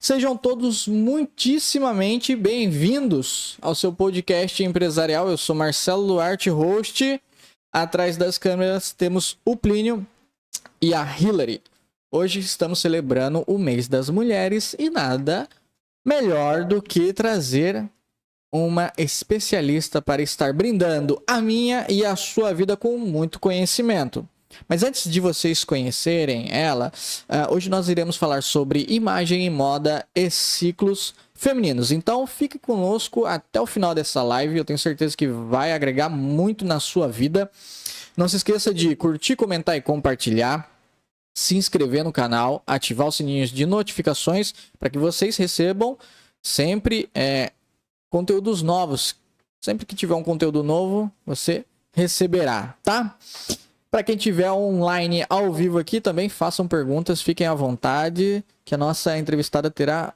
Sejam todos muitíssimamente bem-vindos ao seu podcast empresarial. Eu sou Marcelo Duarte, host. Atrás das câmeras temos o Plínio e a Hillary. Hoje estamos celebrando o mês das mulheres e nada melhor do que trazer uma especialista para estar brindando a minha e a sua vida com muito conhecimento. Mas antes de vocês conhecerem ela, hoje nós iremos falar sobre imagem e moda e ciclos femininos. Então fique conosco até o final dessa live, eu tenho certeza que vai agregar muito na sua vida. Não se esqueça de curtir, comentar e compartilhar, se inscrever no canal, ativar os sininhos de notificações para que vocês recebam sempre conteúdos novos. Sempre que tiver um conteúdo novo, você receberá, tá? Para quem tiver online ao vivo aqui também, façam perguntas, fiquem à vontade, que a nossa entrevistada terá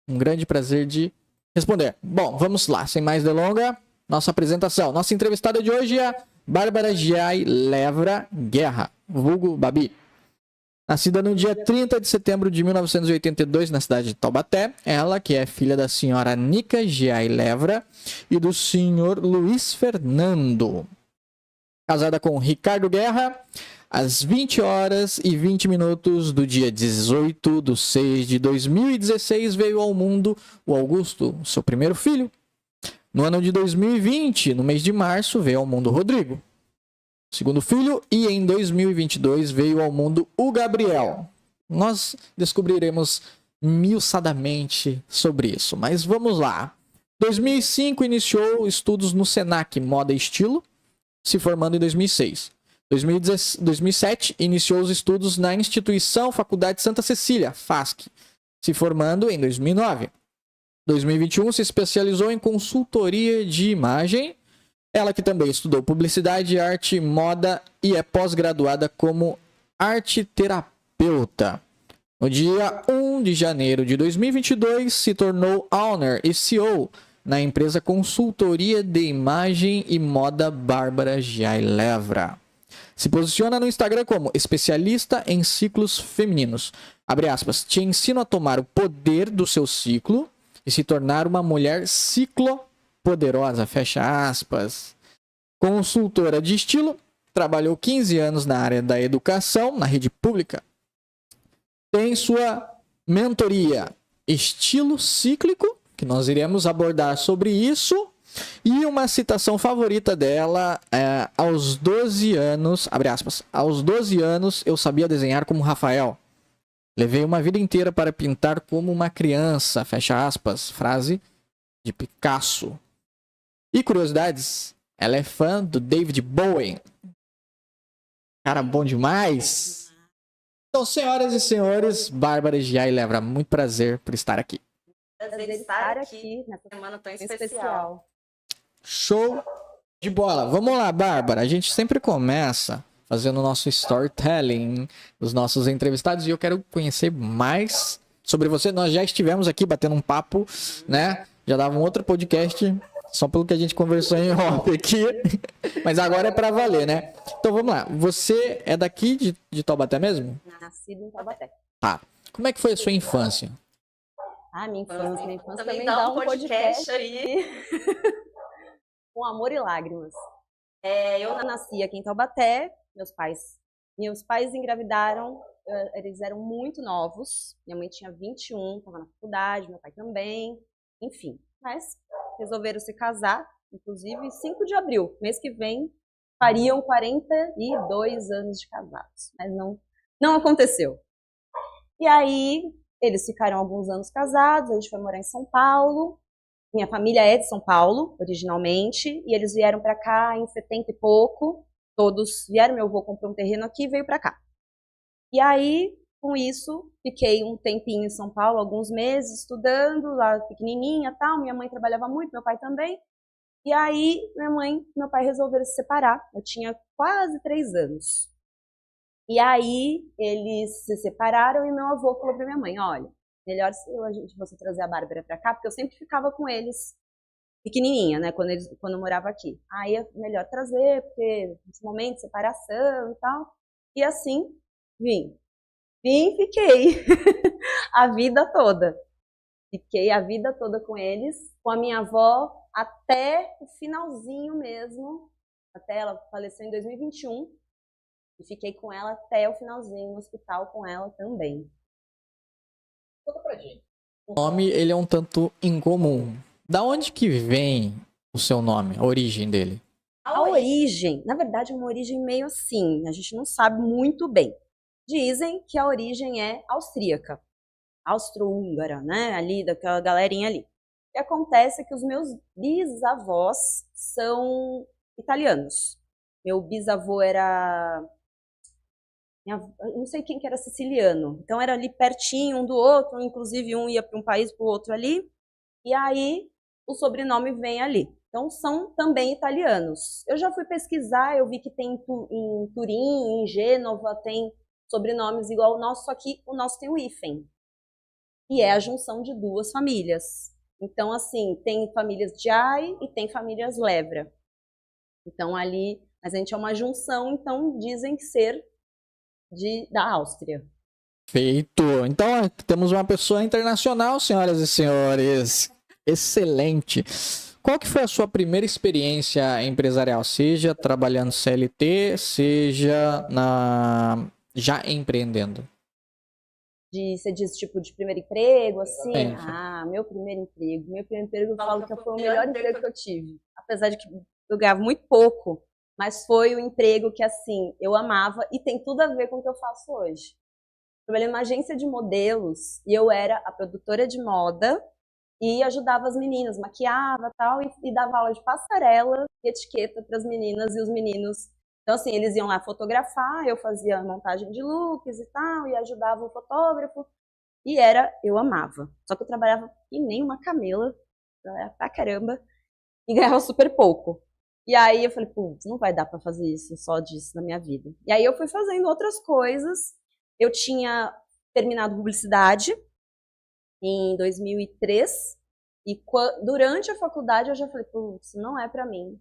um grande prazer de responder. Bom, vamos lá, sem mais delongas, nossa apresentação. Nossa entrevistada de hoje é a Bárbara Giai Levra Guerra, vulgo Babi. Nascida no dia 30 de setembro de 1982 na cidade de Taubaté, ela que é filha da senhora Nica Giai Levra e do senhor Luiz Fernando. Casada com Ricardo Guerra, às 20 horas e 20 minutos do dia 18 de 6 de 2016, veio ao mundo o Augusto, seu primeiro filho. No ano de 2020, no mês de março, veio ao mundo o Rodrigo, segundo filho, e em 2022 veio ao mundo o Gabriel. Nós descobriremos miuçadamente sobre isso, mas vamos lá. 2005 iniciou estudos no Senac Moda e Estilo, se formando em 2006. 2007, iniciou os estudos na Instituição Faculdade Santa Cecília, FASC, se formando em 2009. 2021, se especializou em consultoria de imagem, ela que também estudou publicidade, arte, moda e é pós-graduada como arte terapeuta. No dia 1 de janeiro de 2022, se tornou owner e CEO na empresa Consultoria de Imagem e Moda Bárbara Giai Levra. Se posiciona no Instagram como especialista em ciclos femininos. Abre aspas, te ensino a tomar o poder do seu ciclo e se tornar uma mulher ciclopoderosa, fecha aspas. Consultora de estilo, trabalhou 15 anos na área da educação, na rede pública. Tem sua mentoria Estilo Cíclico, que nós iremos abordar sobre isso, e uma citação favorita dela é: aos 12 anos, abre aspas, aos 12 anos eu sabia desenhar como Rafael. Levei uma vida inteira para pintar como uma criança, fecha aspas, frase de Picasso. E curiosidades, ela é fã do David Bowie. Cara bom demais. Então, senhoras e senhores, Bárbara Giai Levra, muito prazer por estar aqui. Prazer estar aqui nessa semana tão especial. Show de bola. Vamos lá, Bárbara. A gente sempre começa fazendo o nosso storytelling, os nossos entrevistados, e eu quero conhecer mais sobre você. Nós já estivemos aqui batendo um papo, né? Já dava um outro podcast, só pelo que a gente conversou em off aqui. Mas agora é pra valer, né? Então vamos lá. Você é daqui de Taubaté mesmo? Nascido em Taubaté. Tá. Como é que foi a sua infância? Minha infância também dá um podcast aí. Com amor e lágrimas. Eu nasci aqui em Taubaté, meus pais engravidaram, eles eram muito novos, minha mãe tinha 21, estava na faculdade, meu pai também, enfim. Mas resolveram se casar, inclusive 5 de abril, mês que vem, fariam 42 anos de casados, mas não aconteceu. E aí, eles ficaram alguns anos casados, a gente foi morar em São Paulo. Minha família é de São Paulo, originalmente, e eles vieram para cá em 70 e pouco. Todos vieram, meu avô comprou um terreno aqui e veio para cá. E aí, com isso, fiquei um tempinho em São Paulo, alguns meses, estudando, lá pequenininha e tal. Minha mãe trabalhava muito, meu pai também. E aí, meu pai resolveram se separar. Eu tinha quase 3 anos. E aí, eles se separaram e meu avô falou pra minha mãe, olha, melhor você trazer a Bárbara pra cá, porque eu sempre ficava com eles pequenininha, né, quando eu morava aqui. Aí é melhor trazer, porque nesse momento de separação e tal. E assim, vim, fiquei a vida toda. Fiquei a vida toda com eles, com a minha avó até o finalzinho mesmo, até ela faleceu em 2021, e fiquei com ela até o finalzinho no hospital com ela também. Conta pra gente. O nome, ele é um tanto incomum. Da onde que vem o seu nome, a origem dele? A origem, na verdade, é uma origem meio assim, a gente não sabe muito bem. Dizem que a origem é austríaca, austro-húngara, né? Ali, daquela galerinha ali. O que acontece é que os meus bisavós são italianos. Meu bisavô era... não sei quem que era siciliano. Então era ali pertinho um do outro, inclusive um ia para um país para o outro ali. E aí o sobrenome vem ali. Então são também italianos. Eu já fui pesquisar, eu vi que tem em Turim, em Gênova, tem sobrenomes igual o nosso, só que o nosso tem o hífen. E é a junção de duas famílias. Então, assim, tem famílias Giai e tem famílias Levra. Então ali, mas a gente é uma junção, então dizem que ser da Áustria. Feito. Então, temos uma pessoa internacional, senhoras e senhores. Excelente. Qual que foi a sua primeira experiência empresarial? Seja trabalhando CLT, seja já empreendendo? Você diz tipo de primeiro emprego, assim? Sim. Meu primeiro emprego. Meu primeiro emprego eu falo que foi o melhor emprego que eu tive. Apesar de que eu ganhava muito pouco, mas foi o emprego que, assim, eu amava e tem tudo a ver com o que eu faço hoje. Trabalhei numa agência de modelos e eu era a produtora de moda e ajudava as meninas, maquiava tal, e dava aula de passarela e etiqueta para as meninas e os meninos. Então, assim, eles iam lá fotografar, eu fazia montagem de looks e tal, e ajudava o fotógrafo. E eu amava. Só que eu trabalhava que nem uma camela, pra caramba, e ganhava super pouco. E aí eu falei, putz, não vai dar pra fazer isso, só disso na minha vida. E aí eu fui fazendo outras coisas. Eu tinha terminado publicidade em 2003, e durante a faculdade eu já falei, putz, não é pra mim,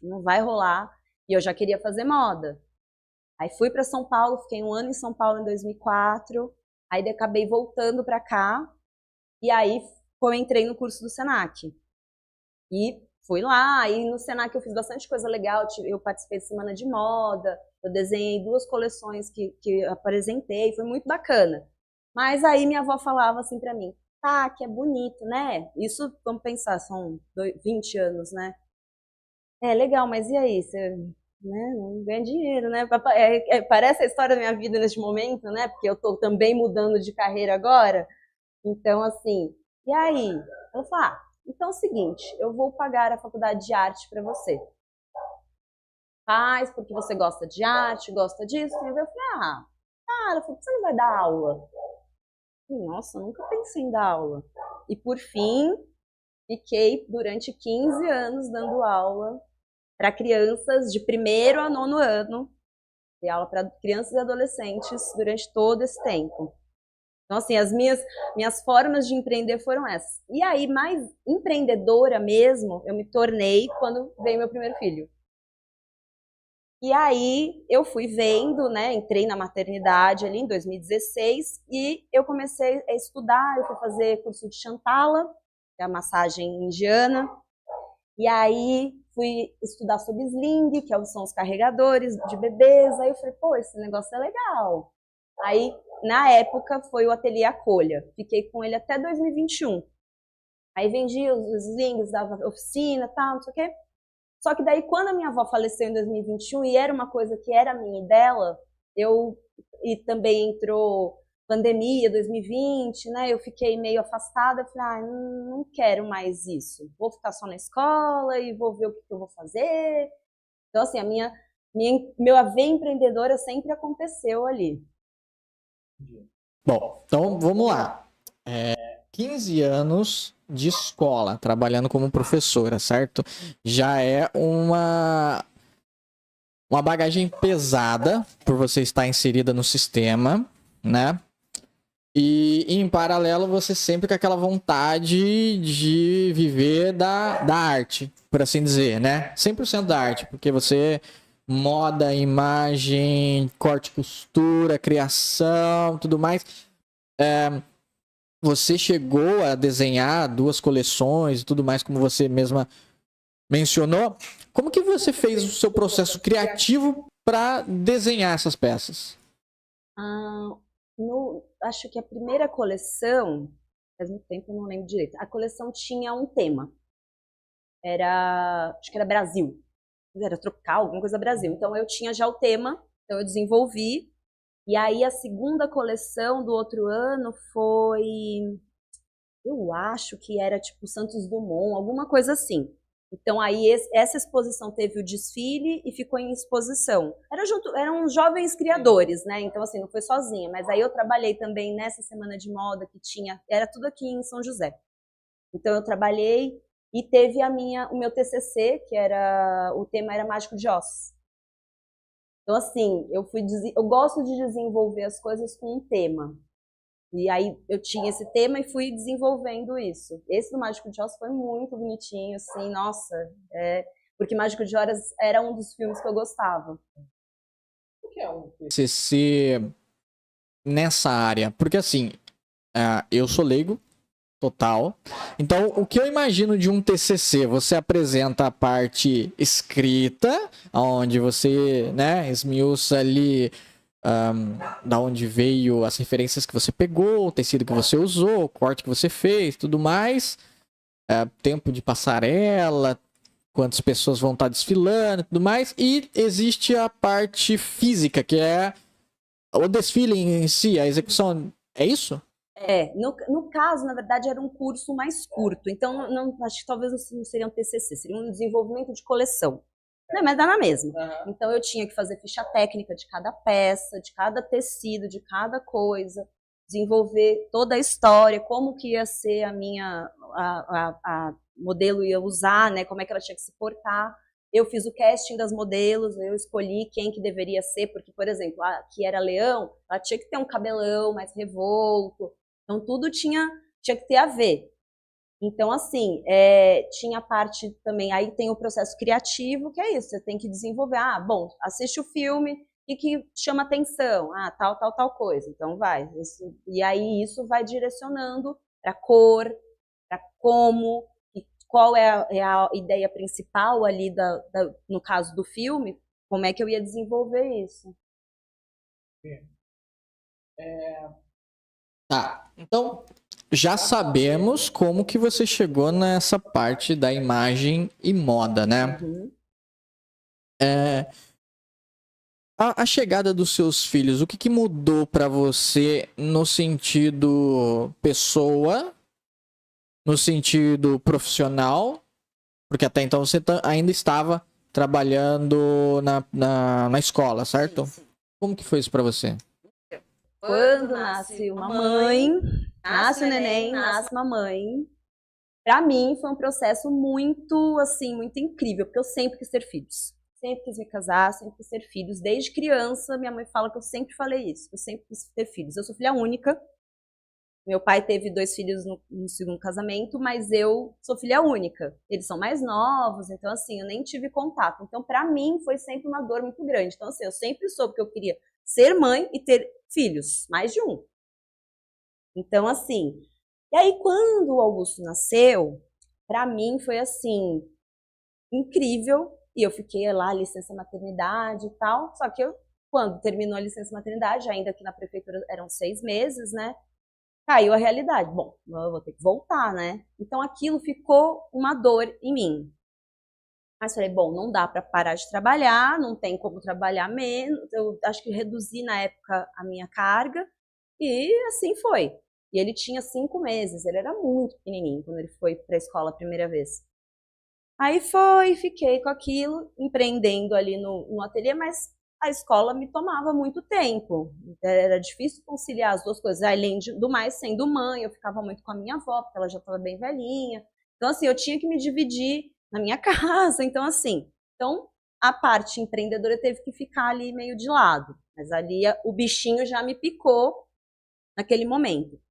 não vai rolar. E eu já queria fazer moda. Aí fui para São Paulo, fiquei um ano em São Paulo em 2004, aí acabei voltando para cá, e aí eu entrei no curso do Senac. E fui lá, e no Senac eu fiz bastante coisa legal, eu participei de semana de moda, eu desenhei 2 coleções que apresentei, foi muito bacana. Mas aí minha avó falava assim para mim, tá, que é bonito, né? Isso, vamos pensar, são 20 anos, né? É legal, mas e aí? Você, né, não ganha dinheiro, né? Parece a história da minha vida neste momento, né? Porque eu tô também mudando de carreira agora. Então, assim, e aí? Ela falou, então é o seguinte, eu vou pagar a faculdade de arte para você. Faz, porque você gosta de arte, gosta disso. E eu falei, cara, por que você não vai dar aula? Nossa, eu nunca pensei em dar aula. E por fim, fiquei durante 15 anos dando aula para crianças de 1º a 9º ano. Dei aula para crianças e adolescentes durante todo esse tempo. Então, assim, as minhas formas de empreender foram essas. E aí, mais empreendedora mesmo, eu me tornei quando veio meu primeiro filho. E aí, eu fui vendo, né, entrei na maternidade ali em 2016 e eu comecei a estudar, eu fui fazer curso de Shantala, que é a massagem indiana. E aí, fui estudar sobre sling, que são os carregadores de bebês. Aí eu falei, pô, esse negócio é legal. Aí, na época, foi o Ateliê Acolha. Fiquei com ele até 2021. Aí vendi os slings, dava oficina e tal, não sei o quê. Só que daí, quando a minha avó faleceu em 2021, e era uma coisa que era minha e dela, e também entrou pandemia 2020, né? Eu fiquei meio afastada, falei, não quero mais isso. Vou ficar só na escola e vou ver o que eu vou fazer. Então, assim, meu haver empreendedora sempre aconteceu ali. Bom, então vamos lá. 15 anos de escola, trabalhando como professora, certo? Já é uma bagagem pesada por você estar inserida no sistema, né? E em paralelo, você sempre com aquela vontade de viver da arte, por assim dizer, né? 100% da arte, porque você moda, imagem, corte, costura, criação, tudo mais. você chegou a desenhar 2 coleções e tudo mais, como você mesma mencionou. Como que você fez o seu processo criativo para desenhar essas peças? Acho que a primeira coleção, faz muito tempo eu não lembro direito, a coleção tinha um tema. Acho que era Brasil. Era tropical, alguma coisa Brasil. Então eu tinha já o tema, então eu desenvolvi. E aí a segunda coleção do outro ano foi, eu acho que era tipo Santos Dumont, alguma coisa assim. Então aí essa exposição teve o desfile e ficou em exposição. Eram jovens criadores, né? Então assim, não foi sozinha, mas aí eu trabalhei também nessa semana de moda que era tudo aqui em São José. Então eu trabalhei e teve o meu TCC, o tema era Mágico de Oz. Então assim, eu gosto de desenvolver as coisas com um tema. E aí eu tinha esse tema e fui desenvolvendo isso. Esse do Mágico de Oz foi muito bonitinho, assim, nossa, porque Mágico de Oz era um dos filmes que eu gostava. O que é um TCC nessa área? Porque assim, eu sou leigo, total. Então, o que eu imagino de um TCC? Você apresenta a parte escrita, onde você, né, esmiuça ali da onde veio as referências que você pegou, o tecido que você usou, o corte que você fez, tudo mais, tempo de passarela, quantas pessoas vão estar desfilando, tudo mais, e existe a parte física, que é o desfile em si, a execução, é isso? No caso, na verdade, era um curso mais curto, então acho que talvez não seria um TCC, seria um desenvolvimento de coleção. Mas dá na mesma. Uhum. Então eu tinha que fazer ficha técnica de cada peça, de cada tecido, de cada coisa, desenvolver toda a história, como que ia ser a modelo ia usar, né? Como é que ela tinha que se portar. Eu fiz o casting das modelos, eu escolhi quem que deveria ser, porque, por exemplo, a que era leão, ela tinha que ter um cabelão mais revolto. Então tudo tinha que ter a ver. Então, assim, tinha a parte também, aí tem o processo criativo, que é isso, você tem que desenvolver, bom, assiste o filme e que chama atenção, tal coisa, então vai. E aí isso vai direcionando para cor, para como, e qual é a ideia principal ali, no caso do filme, como é que eu ia desenvolver isso. Tá, então já sabemos como que você chegou nessa parte da imagem e moda, né? Uhum. A chegada dos seus filhos, o que mudou para você no sentido pessoa, no sentido profissional? Porque até então você ainda estava trabalhando na escola, certo? Sim. Como que foi isso para você? Quando nasce uma mãe, nasce o neném, nasce uma mãe. Para mim foi um processo muito, assim, muito incrível, porque eu sempre quis ter filhos. Sempre quis me casar, sempre quis ter filhos. Desde criança, minha mãe fala que eu sempre falei isso, eu sempre quis ter filhos. Eu sou filha única. Meu pai teve 2 filhos no segundo casamento, mas eu sou filha única. Eles são mais novos, então assim, eu nem tive contato. Então, para mim, foi sempre uma dor muito grande. Então, assim, eu sempre soube que eu queria ser mãe e ter filhos, mais de um. Então, assim, e aí quando o Augusto nasceu, para mim foi assim, incrível, e eu fiquei lá, licença maternidade e tal, só que quando terminou a licença maternidade, ainda aqui na prefeitura eram 6 meses, né, caiu a realidade, bom, eu vou ter que voltar, né, então aquilo ficou uma dor em mim. Mas falei, bom, não dá para parar de trabalhar, não tem como trabalhar menos, eu acho que reduzi na época a minha carga, e assim foi. E ele tinha 5 meses, ele era muito pequenininho quando ele foi para a escola a primeira vez. Aí fiquei com aquilo, empreendendo ali no ateliê, mas a escola me tomava muito tempo. Era difícil conciliar as duas coisas. Além do mais, sendo mãe, eu ficava muito com a minha avó, porque ela já estava bem velhinha. Então, assim, eu tinha que me dividir na minha casa. Então, assim, a parte empreendedora teve que ficar ali meio de lado. Mas ali o bichinho já me picou naquele momento.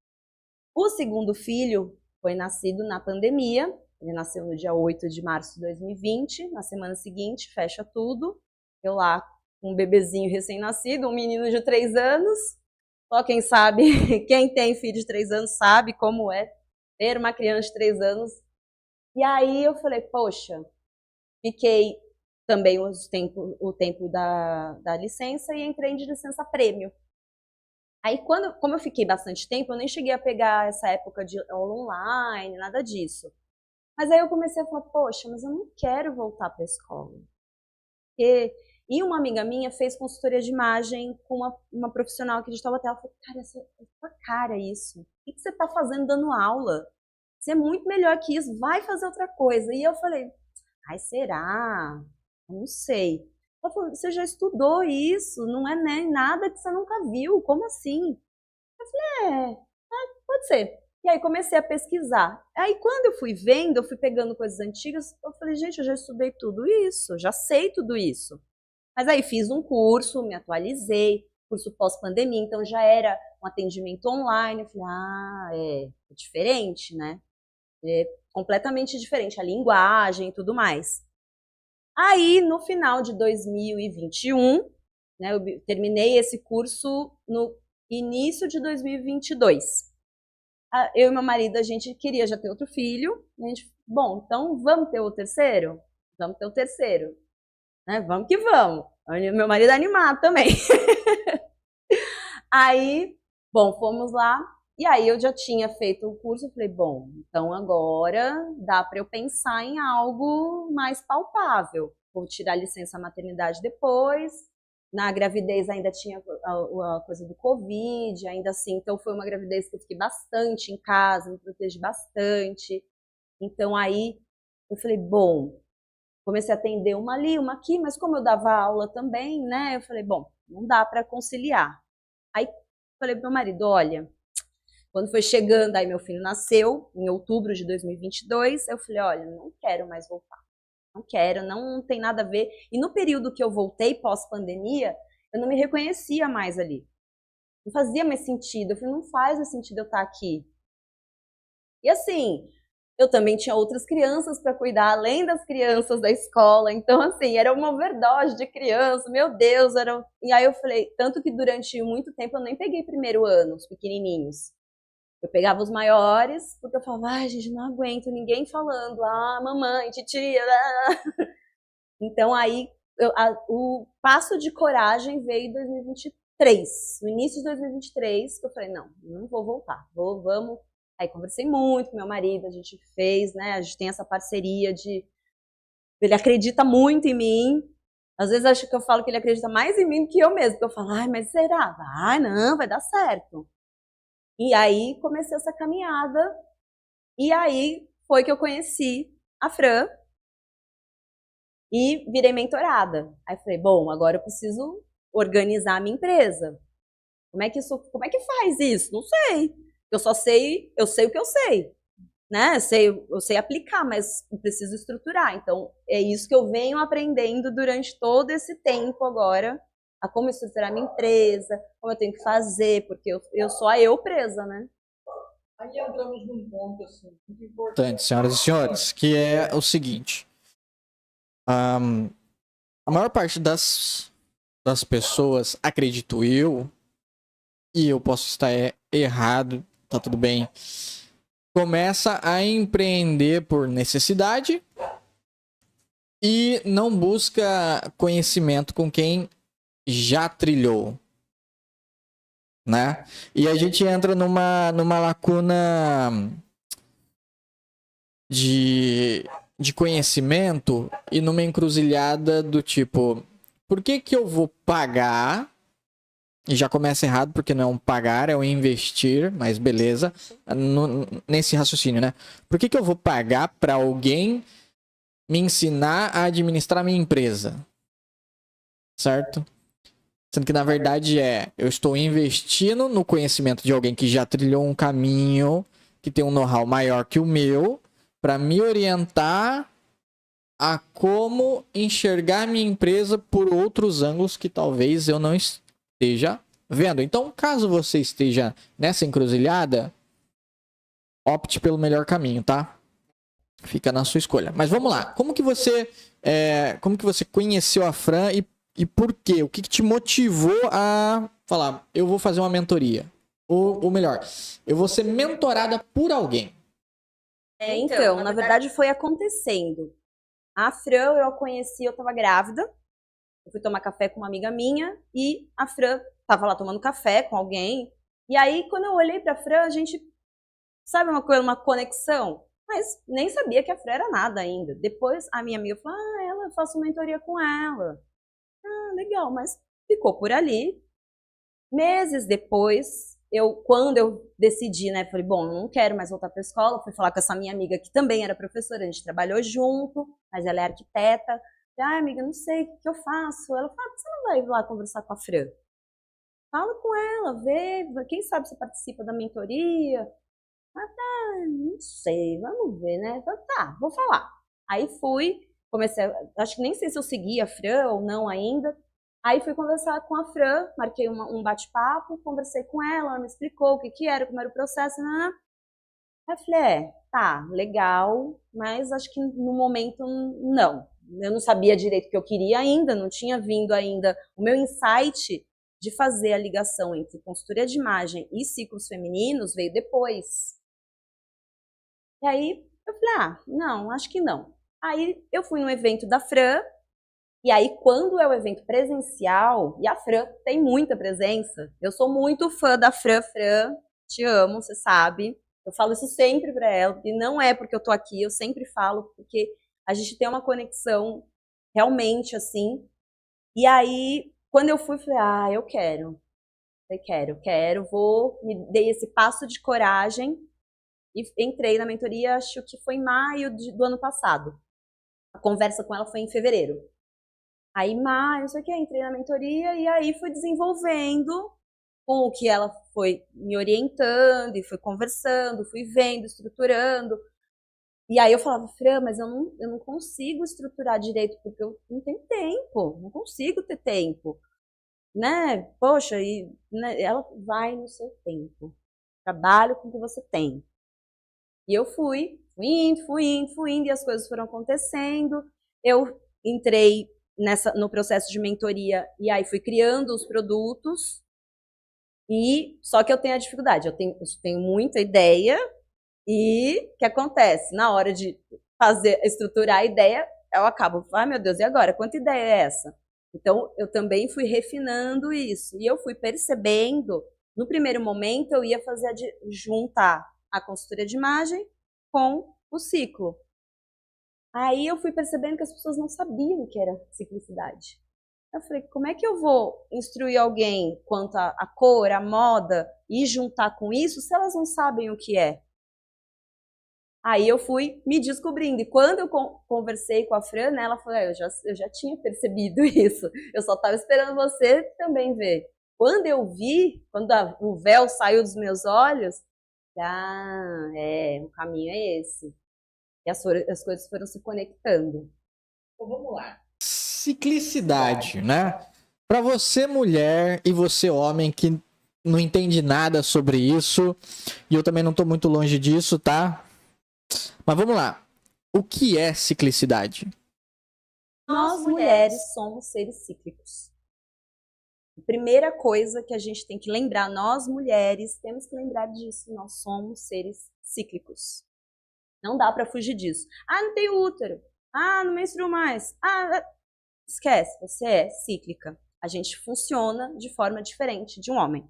O segundo filho foi nascido na pandemia. Ele nasceu no dia 8 de março de 2020. Na semana seguinte, fecha tudo. Eu lá com um bebezinho recém-nascido, um menino de 3 anos. Só quem sabe, quem tem filho de 3 anos sabe como é ter uma criança de 3 anos. E aí eu falei, poxa, fiquei também o tempo da licença e entrei de licença prêmio. Aí, como eu fiquei bastante tempo, eu nem cheguei a pegar essa época de aula online, nada disso. Mas aí eu comecei a falar, poxa, mas eu não quero voltar para a escola. E uma amiga minha fez consultoria de imagem com uma profissional aqui de Taubaté. Ela falou, cara, essa tua cara isso. O que você está fazendo dando aula? Você é muito melhor que isso, vai fazer outra coisa. E eu falei, ai, será? Eu não sei. Ela falou, você já estudou isso, não é nem nada que você nunca viu, como assim? Eu falei, pode ser. E aí comecei a pesquisar. Aí quando eu fui vendo, eu fui pegando coisas antigas, eu falei, gente, eu já estudei tudo isso, já sei tudo isso. Mas aí fiz um curso, me atualizei, curso pós-pandemia, então já era um atendimento online. Eu falei, é diferente, né? É completamente diferente, a linguagem e tudo mais. Aí, no final de 2021, né, eu terminei esse curso no início de 2022. Eu e meu marido, a gente queria já ter outro filho. A gente, bom, então vamos ter o terceiro? Vamos ter o terceiro. Né, vamos que vamos. Meu marido é animado também. Aí, bom, fomos lá. E aí eu já tinha feito o curso, eu falei, bom, então agora dá para eu pensar em algo mais palpável. Vou tirar a licença maternidade depois. Na gravidez ainda tinha a coisa do Covid, ainda assim, então foi uma gravidez que eu fiquei bastante em casa, me protegi bastante. Então aí eu falei, bom, comecei a atender uma ali, uma aqui, mas como eu dava aula também, né, eu falei, bom, não dá para conciliar. Aí falei pro meu marido, olha, quando foi chegando, aí meu filho nasceu, em outubro de 2022, eu falei, olha, não quero mais voltar. Não quero, não tem nada a ver. E no período que eu voltei, pós-pandemia, eu não me reconhecia mais ali. Não fazia mais sentido. Eu falei, não faz mais sentido eu estar aqui. E assim, eu também tinha outras crianças para cuidar, além das crianças da escola. Então, assim, era uma overdose de criança. Meu Deus, era... E aí eu falei, tanto que durante muito tempo eu nem peguei primeiro ano, os pequenininhos. Eu pegava os maiores, porque eu falava, ai, gente, não aguento ninguém falando, mamãe, titia. Então aí, o passo de coragem veio em 2023, no início de 2023, que eu falei, não vou voltar, vamos. Aí conversei muito com meu marido, a gente fez, né, a gente tem essa parceria de... Ele acredita muito em mim, às vezes acho que eu falo que ele acredita mais em mim do que eu mesmo, porque eu falo, ai, mas será? Não, vai dar certo. E aí comecei essa caminhada, e aí foi que eu conheci a Fran e virei mentorada. Aí falei, bom, agora eu preciso organizar a minha empresa. Como é que faz isso? Não sei. Eu sei o que eu sei, né? Eu sei aplicar, mas eu preciso estruturar. Então, é isso que eu venho aprendendo durante todo esse tempo agora, a como estruturar minha empresa, como eu tenho que fazer, porque eu sou a eu presa, né? Aí entramos num ponto assim, muito importante, senhoras e senhores, que é o seguinte. A maior parte das pessoas, acredito eu, e eu posso estar errado, tá tudo bem, começa a empreender por necessidade e não busca conhecimento com quem já trilhou, né? E a gente entra numa lacuna de conhecimento e numa encruzilhada do tipo, por que eu vou pagar? E já começa errado, porque não é um pagar, é um investir, mas beleza, nesse raciocínio, né? Por que eu vou pagar para alguém me ensinar a administrar minha empresa? Certo? Sendo que na verdade eu estou investindo no conhecimento de alguém que já trilhou um caminho, que tem um know-how maior que o meu, para me orientar a como enxergar minha empresa por outros ângulos que talvez eu não esteja vendo. Então, caso você esteja nessa encruzilhada, opte pelo melhor caminho, tá? Fica na sua escolha. Mas vamos lá. Como que você conheceu a Fran e por quê? O que te motivou a falar, eu vou fazer uma mentoria. Ou melhor, eu vou ser mentorada por alguém. Então, na verdade foi acontecendo. A Fran eu a conheci, eu tava grávida. Eu fui tomar café com uma amiga minha e a Fran tava lá tomando café com alguém. E aí, quando eu olhei pra Fran, a gente, sabe uma coisa, uma conexão? Mas nem sabia que a Fran era nada ainda. Depois a minha amiga falou, eu faço mentoria com ela. Legal, mas ficou por ali. Meses depois, quando eu decidi, né, falei, bom, eu não quero mais voltar para a escola, fui falar com essa minha amiga que também era professora, a gente trabalhou junto, mas ela é arquiteta. Amiga, não sei o que eu faço. Ela falou, você não vai lá conversar com a Fran? Fala com ela, vê, quem sabe você participa da mentoria. Não sei, vamos ver, né? Então tá, vou falar. Aí fui, comecei, acho que nem sei se eu segui a Fran ou não ainda. Aí fui conversar com a Fran, marquei um bate-papo, conversei com ela me explicou o que era, como era o processo, né? Aí eu falei, tá, legal, mas acho que no momento não. Eu não sabia direito o que eu queria ainda, não tinha vindo ainda o meu insight de fazer a ligação entre consultoria de imagem e ciclos femininos veio depois. E aí eu falei, não, acho que não. Aí eu fui num evento da Fran, e aí quando é o evento presencial, e a Fran tem muita presença, eu sou muito fã da Fran, te amo, você sabe. Eu falo isso sempre pra ela, e não é porque eu tô aqui, eu sempre falo, porque a gente tem uma conexão realmente, assim. E aí, quando eu fui, falei, eu quero. Eu quero, me dei esse passo de coragem e entrei na mentoria, acho que foi em maio do ano passado. A conversa com ela foi em fevereiro. Aí, maio, não sei o que, entrei na mentoria e aí fui desenvolvendo com o que ela foi me orientando e foi conversando, fui vendo, estruturando. E aí eu falava, Fran, mas eu não consigo estruturar direito porque eu não tenho tempo, não consigo ter tempo. Né? Poxa, né, ela vai no seu tempo. Trabalho com o que você tem. E eu fui indo, e as coisas foram acontecendo. Eu entrei no processo de mentoria e aí fui criando os produtos. E só que eu tenho a dificuldade, eu tenho muita ideia e o que acontece? Na hora de estruturar a ideia, eu acabo, meu Deus, e agora? Quanta ideia é essa? Então, eu também fui refinando isso. E eu fui percebendo, no primeiro momento, eu ia juntar a consultoria de imagem com o ciclo. Aí eu fui percebendo que as pessoas não sabiam o que era ciclicidade. Eu falei, como é que eu vou instruir alguém quanto à cor, à moda, e juntar com isso, se elas não sabem o que é? Aí eu fui me descobrindo. E quando eu conversei com a Fran, né, ela falou, eu já tinha percebido isso. Eu só estava esperando você também ver. Quando eu vi, quando o véu saiu dos meus olhos, o caminho é esse. E as coisas foram se conectando. Então, vamos lá. Ciclicidade, né? Para você, mulher, e você, homem, que não entende nada sobre isso, e eu também não estou muito longe disso, tá? Mas vamos lá. O que é ciclicidade? Nós, mulheres, somos seres cíclicos. A primeira coisa que a gente tem que lembrar, nós, mulheres, temos que lembrar disso. Nós somos seres cíclicos. Não dá para fugir disso. Não tem útero. Não menstruo mais. Esquece, você é cíclica. A gente funciona de forma diferente de um homem.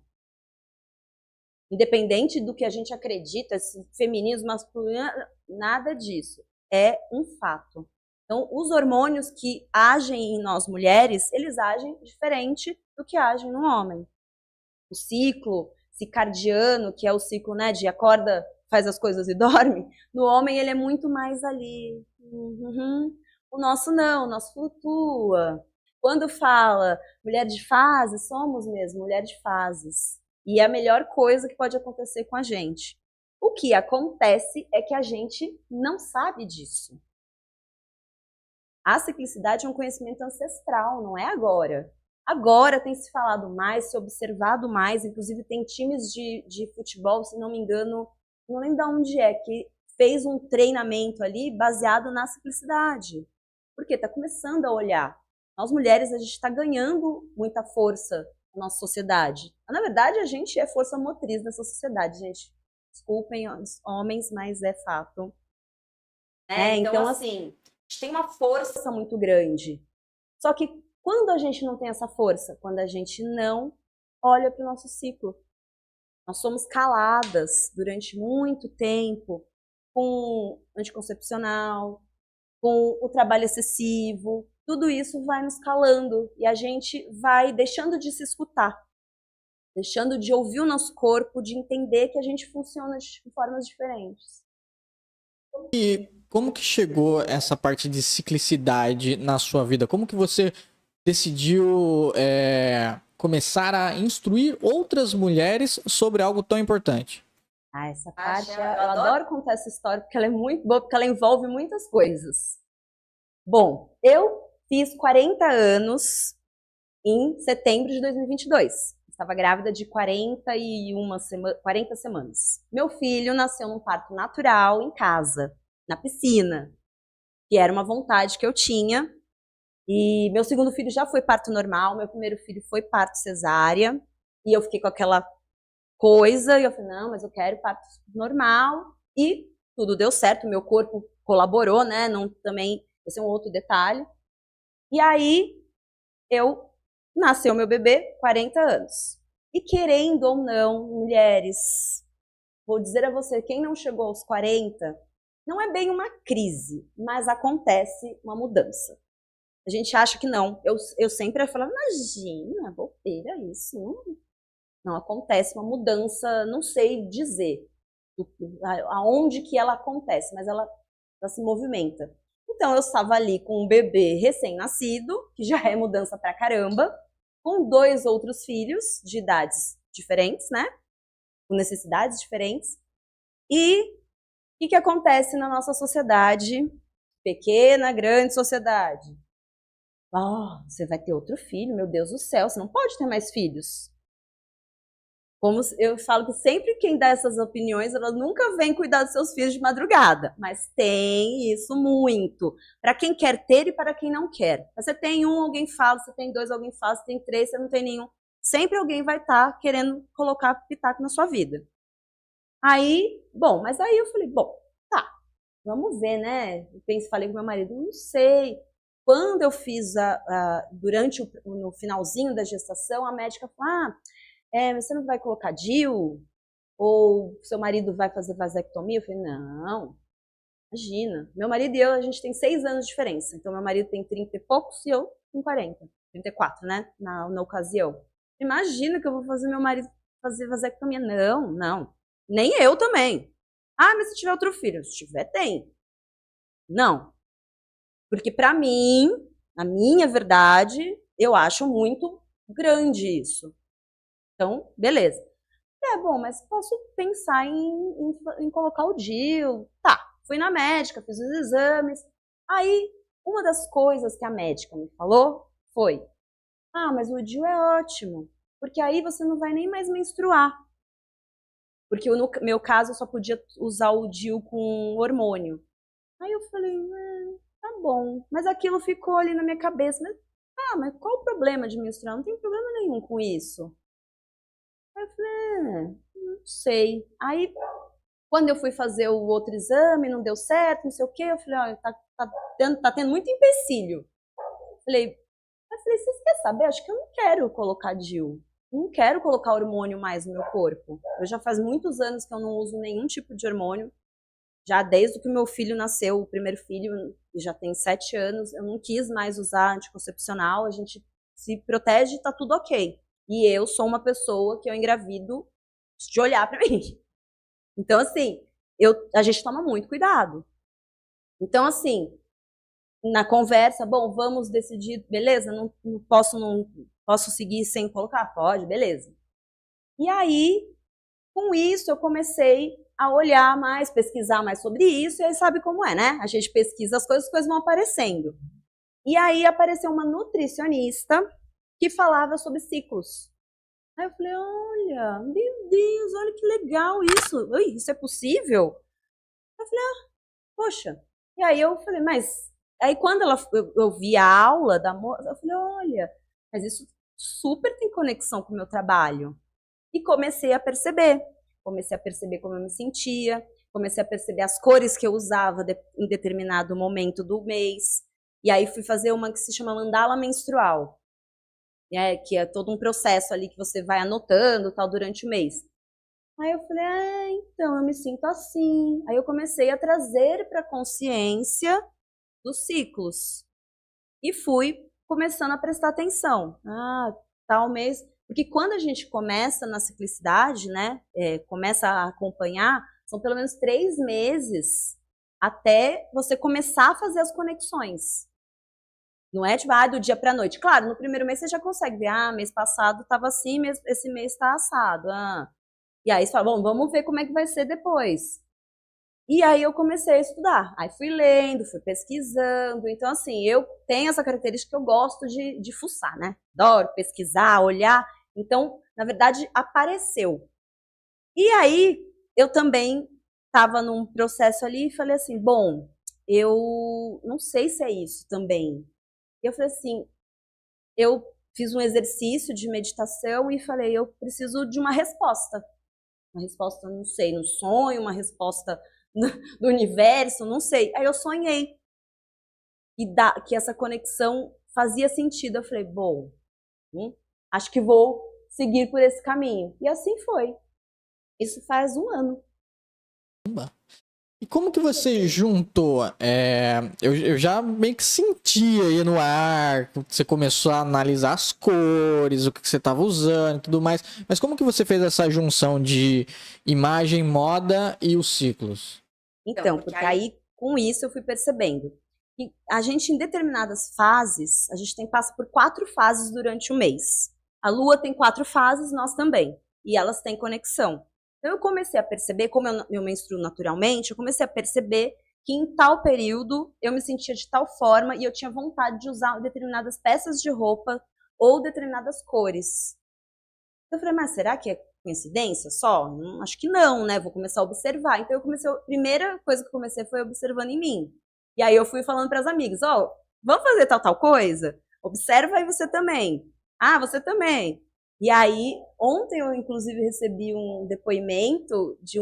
Independente do que a gente acredita, feminismo, masculino, nada disso. É um fato. Então, os hormônios que agem em nós mulheres, eles agem diferente do que agem no homem. O ciclo circadiano, que é o ciclo, né, de acorda, faz as coisas e dorme, no homem ele é muito mais ali. O nosso não, o nosso flutua. Quando fala mulher de fases, somos mesmo mulher de fases. E é a melhor coisa que pode acontecer com a gente. O que acontece é que a gente não sabe disso. A ciclicidade é um conhecimento ancestral, não é agora. Agora tem se falado mais, se observado mais, inclusive tem times de futebol, se não me engano, não lembro de onde é, que fez um treinamento ali baseado na ciclicidade. Porque está começando a olhar. Nós mulheres, a gente está ganhando muita força a nossa sociedade. Na verdade, a gente é força motriz dessa sociedade, gente. Desculpem os homens, mas é fato. Então, assim, a gente tem uma força muito grande. Só que quando a gente não tem essa força? Quando a gente não olha para o nosso ciclo. Nós somos caladas durante muito tempo com anticoncepcional, com o trabalho excessivo. Tudo isso vai nos calando e a gente vai deixando de se escutar, deixando de ouvir o nosso corpo, de entender que a gente funciona de formas diferentes. E como que chegou essa parte de ciclicidade na sua vida? Como que você decidiu começar a instruir outras mulheres sobre algo tão importante? Essa parte, eu adoro contar essa história porque ela é muito boa, porque ela envolve muitas coisas. Bom, eu fiz 40 anos em setembro de 2022. Estava grávida de 40 semanas. Meu filho nasceu num parto natural em casa, na piscina, que era uma vontade que eu tinha. E meu segundo filho já foi parto normal, meu primeiro filho foi parto cesárea. E eu fiquei com aquela coisa, e eu falei, não, mas eu quero parto normal. E tudo deu certo, meu corpo colaborou, né? Não, também, esse é um outro detalhe. E aí, nasceu meu bebê, 40 anos. E querendo ou não, mulheres, vou dizer a você, quem não chegou aos 40, não é bem uma crise, mas acontece uma mudança. A gente acha que não. Eu sempre falo, imagina, bobeira isso. Não acontece uma mudança, não sei dizer aonde que ela acontece, mas ela se movimenta. Então, eu estava ali com um bebê recém-nascido, que já é mudança pra caramba, com 2 outros filhos de idades diferentes, né? Com necessidades diferentes. E o que acontece na nossa sociedade? Pequena, grande sociedade. Você vai ter outro filho, meu Deus do céu, você não pode ter mais filhos. Como eu falo que sempre quem dá essas opiniões, ela nunca vem cuidar dos seus filhos de madrugada, mas tem isso muito. Para quem quer ter e para quem não quer. Você tem um, alguém fala, você tem 2, alguém fala, você tem 3, você não tem nenhum. Sempre alguém vai estar querendo colocar pitaco na sua vida. Mas aí eu falei, tá, vamos ver, né? Falei com meu marido, não sei. Quando eu fiz no finalzinho da gestação, a médica falou, você não vai colocar DIU? Ou seu marido vai fazer vasectomia? Eu falei, não, imagina. Meu marido e eu, a gente tem 6 anos de diferença. Então, meu marido tem 30 e poucos e eu com 40. 34, né? Na ocasião. Imagina que eu vou fazer meu marido fazer vasectomia. Não. Nem eu também. Mas se tiver outro filho? Se tiver, tem. Não. Porque pra mim, na minha verdade, eu acho muito grande isso. Então, beleza. Mas posso pensar em colocar o DIU. Tá, fui na médica, fiz os exames. Aí, uma das coisas que a médica me falou foi, mas o DIU é ótimo, porque aí você não vai nem mais menstruar. Porque no meu caso, eu só podia usar o DIU com hormônio. Aí eu falei, tá bom. Mas aquilo ficou ali na minha cabeça. Mas qual o problema de menstruar? Não tem problema nenhum com isso. Aí eu falei, não sei. Aí, quando eu fui fazer o outro exame, não deu certo, não sei o quê. Eu falei, tá tendo muito empecilho. Falei, vocês querem saber? Acho que eu não quero colocar DIU. Não quero colocar hormônio mais no meu corpo. Eu já faz muitos anos que eu não uso nenhum tipo de hormônio. Já desde que o meu filho nasceu, o primeiro filho, já tem 7 anos, eu não quis mais usar anticoncepcional, a gente se protege e tá tudo ok. E eu sou uma pessoa que eu engravido de olhar pra mim. Então, assim, a gente toma muito cuidado. Então, assim, na conversa, vamos decidir, beleza? Não posso seguir sem colocar? Pode, beleza. E aí, com isso, eu comecei a olhar mais, pesquisar mais sobre isso, e aí sabe como é, né? A gente pesquisa as coisas vão aparecendo. E aí apareceu uma nutricionista que falava sobre ciclos. Aí eu falei, olha, meu Deus, olha que legal isso. Oi, isso é possível? Eu falei, poxa. E aí eu falei, mas... Aí quando eu vi a aula da moça, eu falei, olha, mas isso super tem conexão com o meu trabalho. E comecei a perceber como eu me sentia, comecei a perceber as cores que eu usava em determinado momento do mês. E aí fui fazer uma que se chama mandala menstrual, que é todo um processo ali que você vai anotando tal durante o mês. Aí eu falei, então eu me sinto assim. Aí eu comecei a trazer para a consciência dos ciclos. E fui começando a prestar atenção. Tal mês. Porque quando a gente começa na ciclicidade, né, começa a acompanhar, são pelo menos 3 meses até você começar a fazer as conexões. Não é tipo, do dia pra noite. Claro, no primeiro mês você já consegue ver, mês passado estava assim, esse mês está assado. E aí você fala, bom, vamos ver como é que vai ser depois. E aí eu comecei a estudar. Aí fui lendo, fui pesquisando. Então, assim, eu tenho essa característica que eu gosto de fuçar, né? Adoro pesquisar, olhar. Então, na verdade, apareceu. E aí, eu também estava num processo ali e falei assim, bom, eu não sei se é isso também. E eu falei assim, eu fiz um exercício de meditação e falei, eu preciso de uma resposta. Uma resposta, não sei, no sonho, uma resposta do universo, não sei. Aí eu sonhei que essa conexão fazia sentido. Eu falei, bom, acho que vou seguir por esse caminho. E assim foi. Isso faz 1 ano. E como que você juntou? Eu já meio que senti aí no ar, que você começou a analisar as cores, o que você estava usando e tudo mais. Mas como que você fez essa junção de imagem, moda e os ciclos? Então, porque aí com isso eu fui percebendo que a gente, em determinadas fases, a gente passa por 4 fases durante o mês. A Lua tem 4 fases, nós também. E elas têm conexão. Então eu comecei a perceber, como eu menstruo naturalmente, eu comecei a perceber que em tal período eu me sentia de tal forma e eu tinha vontade de usar determinadas peças de roupa ou determinadas cores. Eu falei, mas será que é coincidência só? Acho que não, né? Vou começar a observar. Então a primeira coisa que eu comecei foi observando em mim. E aí eu fui falando para as amigas, vamos fazer tal coisa? Observa aí você também. Você também. E aí, ontem eu inclusive recebi um depoimento de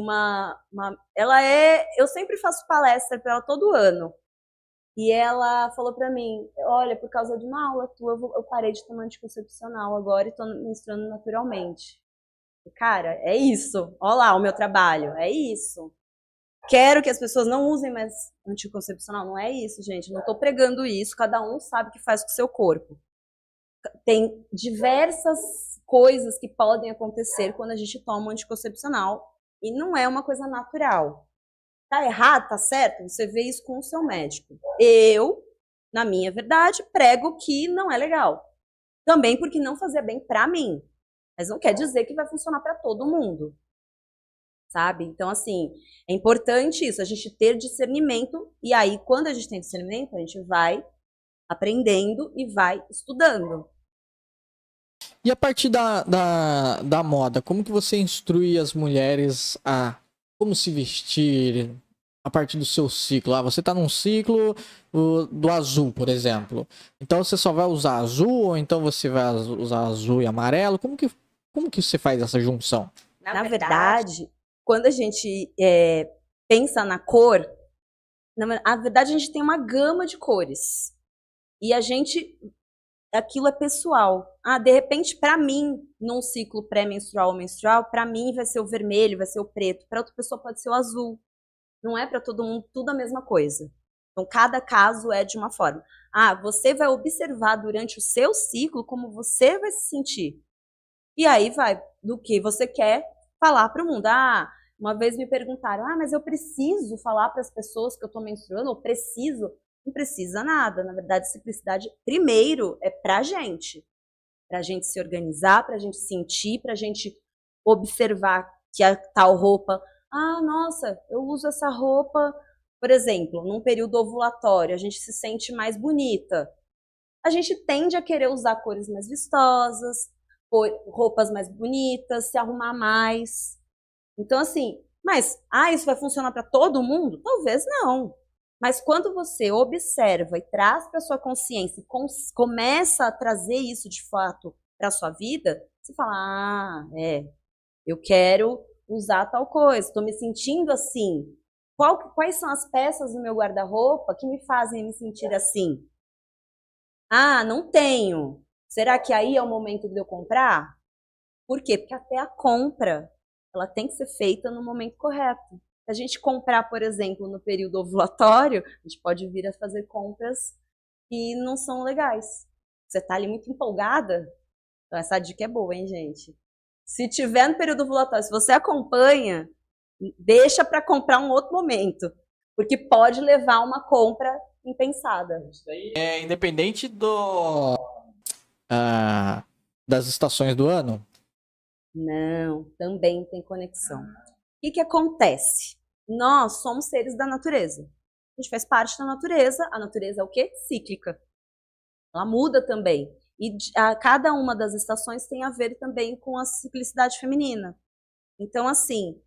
eu sempre faço palestra para ela todo ano. E ela falou para mim, olha, por causa de uma aula tua, eu parei de tomar anticoncepcional agora e tô menstruando naturalmente. Cara, é isso. Olha lá o meu trabalho, é isso. Quero que as pessoas não usem mais anticoncepcional. Não é isso, gente. Não tô pregando isso. Cada um sabe o que faz com o seu corpo. Tem diversas coisas que podem acontecer quando a gente toma um anticoncepcional e não é uma coisa natural. Tá errado, tá certo? Você vê isso com o seu médico. Eu, na minha verdade, prego que não é legal. Também porque não fazia bem pra mim. Mas não quer dizer que vai funcionar pra todo mundo. Sabe? Então, assim, é importante isso, a gente ter discernimento. E aí, quando a gente tem discernimento, a gente vai aprendendo e vai estudando. E a partir da moda, como que você instrui as mulheres a como se vestir a partir do seu ciclo? Você está num ciclo do azul, por exemplo. Então você só vai usar azul ou então você vai usar azul e amarelo? Como que você faz essa junção? Na verdade, quando a gente pensa na cor, na verdade a gente tem uma gama de cores. E aquilo é pessoal. De repente, para mim, num ciclo pré-menstrual ou menstrual, para mim vai ser o vermelho, vai ser o preto. Para outra pessoa pode ser o azul. Não é para todo mundo tudo a mesma coisa. Então, cada caso é de uma forma. Você vai observar durante o seu ciclo como você vai se sentir. E aí vai do que você quer falar para o mundo. Uma vez me perguntaram, mas eu preciso falar para as pessoas que eu estou menstruando? Ou preciso? Não precisa nada. Na verdade, simplicidade, primeiro, é pra gente se organizar, pra gente sentir, pra gente observar que a tal roupa, nossa, eu uso essa roupa, por exemplo, num período ovulatório, a gente se sente mais bonita. A gente tende a querer usar cores mais vistosas, roupas mais bonitas, se arrumar mais. Então, assim, mas, isso vai funcionar para todo mundo? Talvez não. Mas quando você observa e traz para sua consciência e começa a trazer isso de fato para sua vida, você fala, eu quero usar tal coisa, estou me sentindo assim. Quais são as peças do meu guarda-roupa que me fazem me sentir assim? Não tenho. Será que aí é o momento de eu comprar? Por quê? Porque até a compra, ela tem que ser feita no momento correto. Se a gente comprar, por exemplo, no período ovulatório, a gente pode vir a fazer compras que não são legais. Você está ali muito empolgada? Então essa dica é boa, hein, gente? Se tiver no período ovulatório, se você acompanha, deixa para comprar um outro momento, porque pode levar a uma compra impensada. É independente das estações do ano? Não, também tem conexão. O que acontece? Nós somos seres da natureza. A gente faz parte da natureza. A natureza é o quê? Cíclica. Ela muda também. E cada uma das estações tem a ver também com a ciclicidade feminina. Então, assim,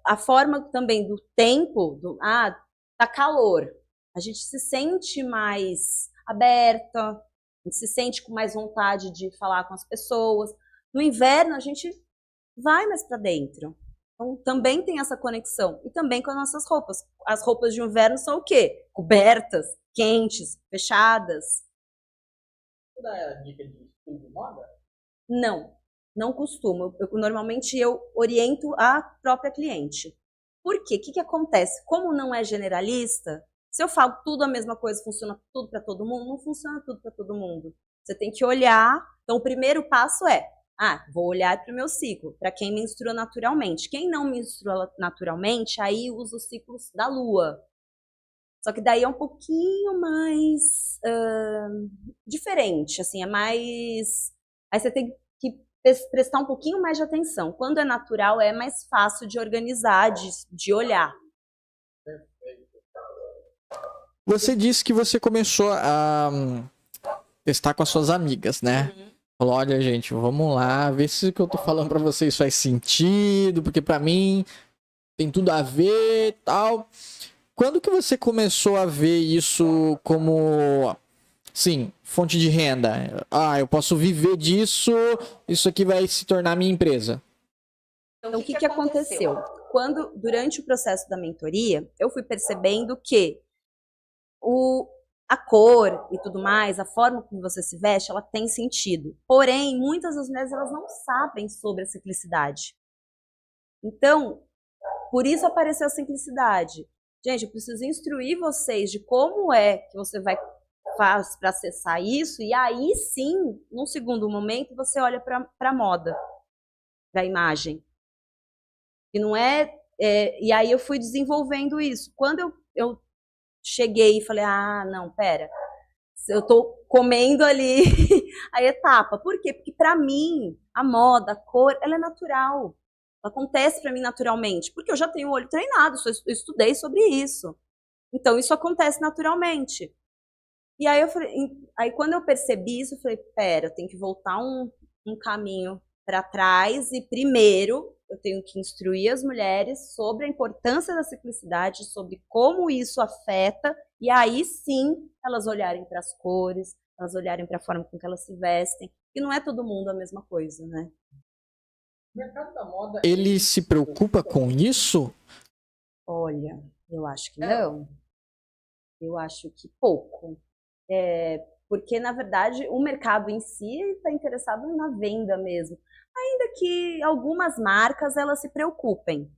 a forma também do tempo, tá calor, a gente se sente mais aberta, a gente se sente com mais vontade de falar com as pessoas. No inverno, a gente vai mais para dentro. Então, também tem essa conexão. E também com as nossas roupas. As roupas de inverno são o quê? Cobertas, quentes, fechadas. Você dá dica de estilo de moda? Não costumo. Normalmente eu oriento a própria cliente. Por quê? O que acontece? Como não é generalista, se eu falo tudo a mesma coisa, funciona tudo para todo mundo, não funciona tudo para todo mundo. Você tem que olhar. Então, o primeiro passo vou olhar para o meu ciclo, para quem menstrua naturalmente. Quem não menstrua naturalmente, aí usa os ciclos da lua. Só que daí é um pouquinho mais diferente, assim, é mais... Aí você tem que prestar um pouquinho mais de atenção. Quando é natural, é mais fácil de organizar, de olhar. Você disse que você começou a testar com as suas amigas, né? Uhum. Falou, olha, gente, vamos lá, ver se o que eu tô falando pra vocês faz sentido, porque pra mim tem tudo a ver e tal. Quando que você começou a ver isso como, sim, fonte de renda? Eu posso viver disso, isso aqui vai se tornar minha empresa. Então, o que aconteceu? Durante o processo da mentoria, eu fui percebendo que a cor e tudo mais, a forma como você se veste, ela tem sentido. Porém, muitas das mulheres elas não sabem sobre a ciclicidade. Então, por isso apareceu a simplicidade. Gente, eu preciso instruir vocês de como é que você faz para acessar isso, e aí sim, num segundo momento, você olha para a moda, para a imagem. E não e aí eu fui desenvolvendo isso. Quando eu cheguei e falei, não, pera, eu tô comendo ali a etapa. Por quê? Porque para mim, a moda, a cor, ela é natural. Ela acontece para mim naturalmente, porque eu já tenho o olho treinado, eu estudei sobre isso. Então, isso acontece naturalmente. E aí, aí quando eu percebi isso, eu falei, pera, eu tenho que voltar um caminho para trás e primeiro eu tenho que instruir as mulheres sobre a importância da ciclicidade, sobre como isso afeta, e aí sim elas olharem para as cores, elas olharem para a forma com que elas se vestem, e não é todo mundo a mesma coisa, né? O mercado da moda, ele se preocupa com isso? Olha, eu acho que não. Eu acho que pouco. Porque, na verdade, o mercado em si está interessado na venda mesmo. Ainda que algumas marcas elas se preocupem.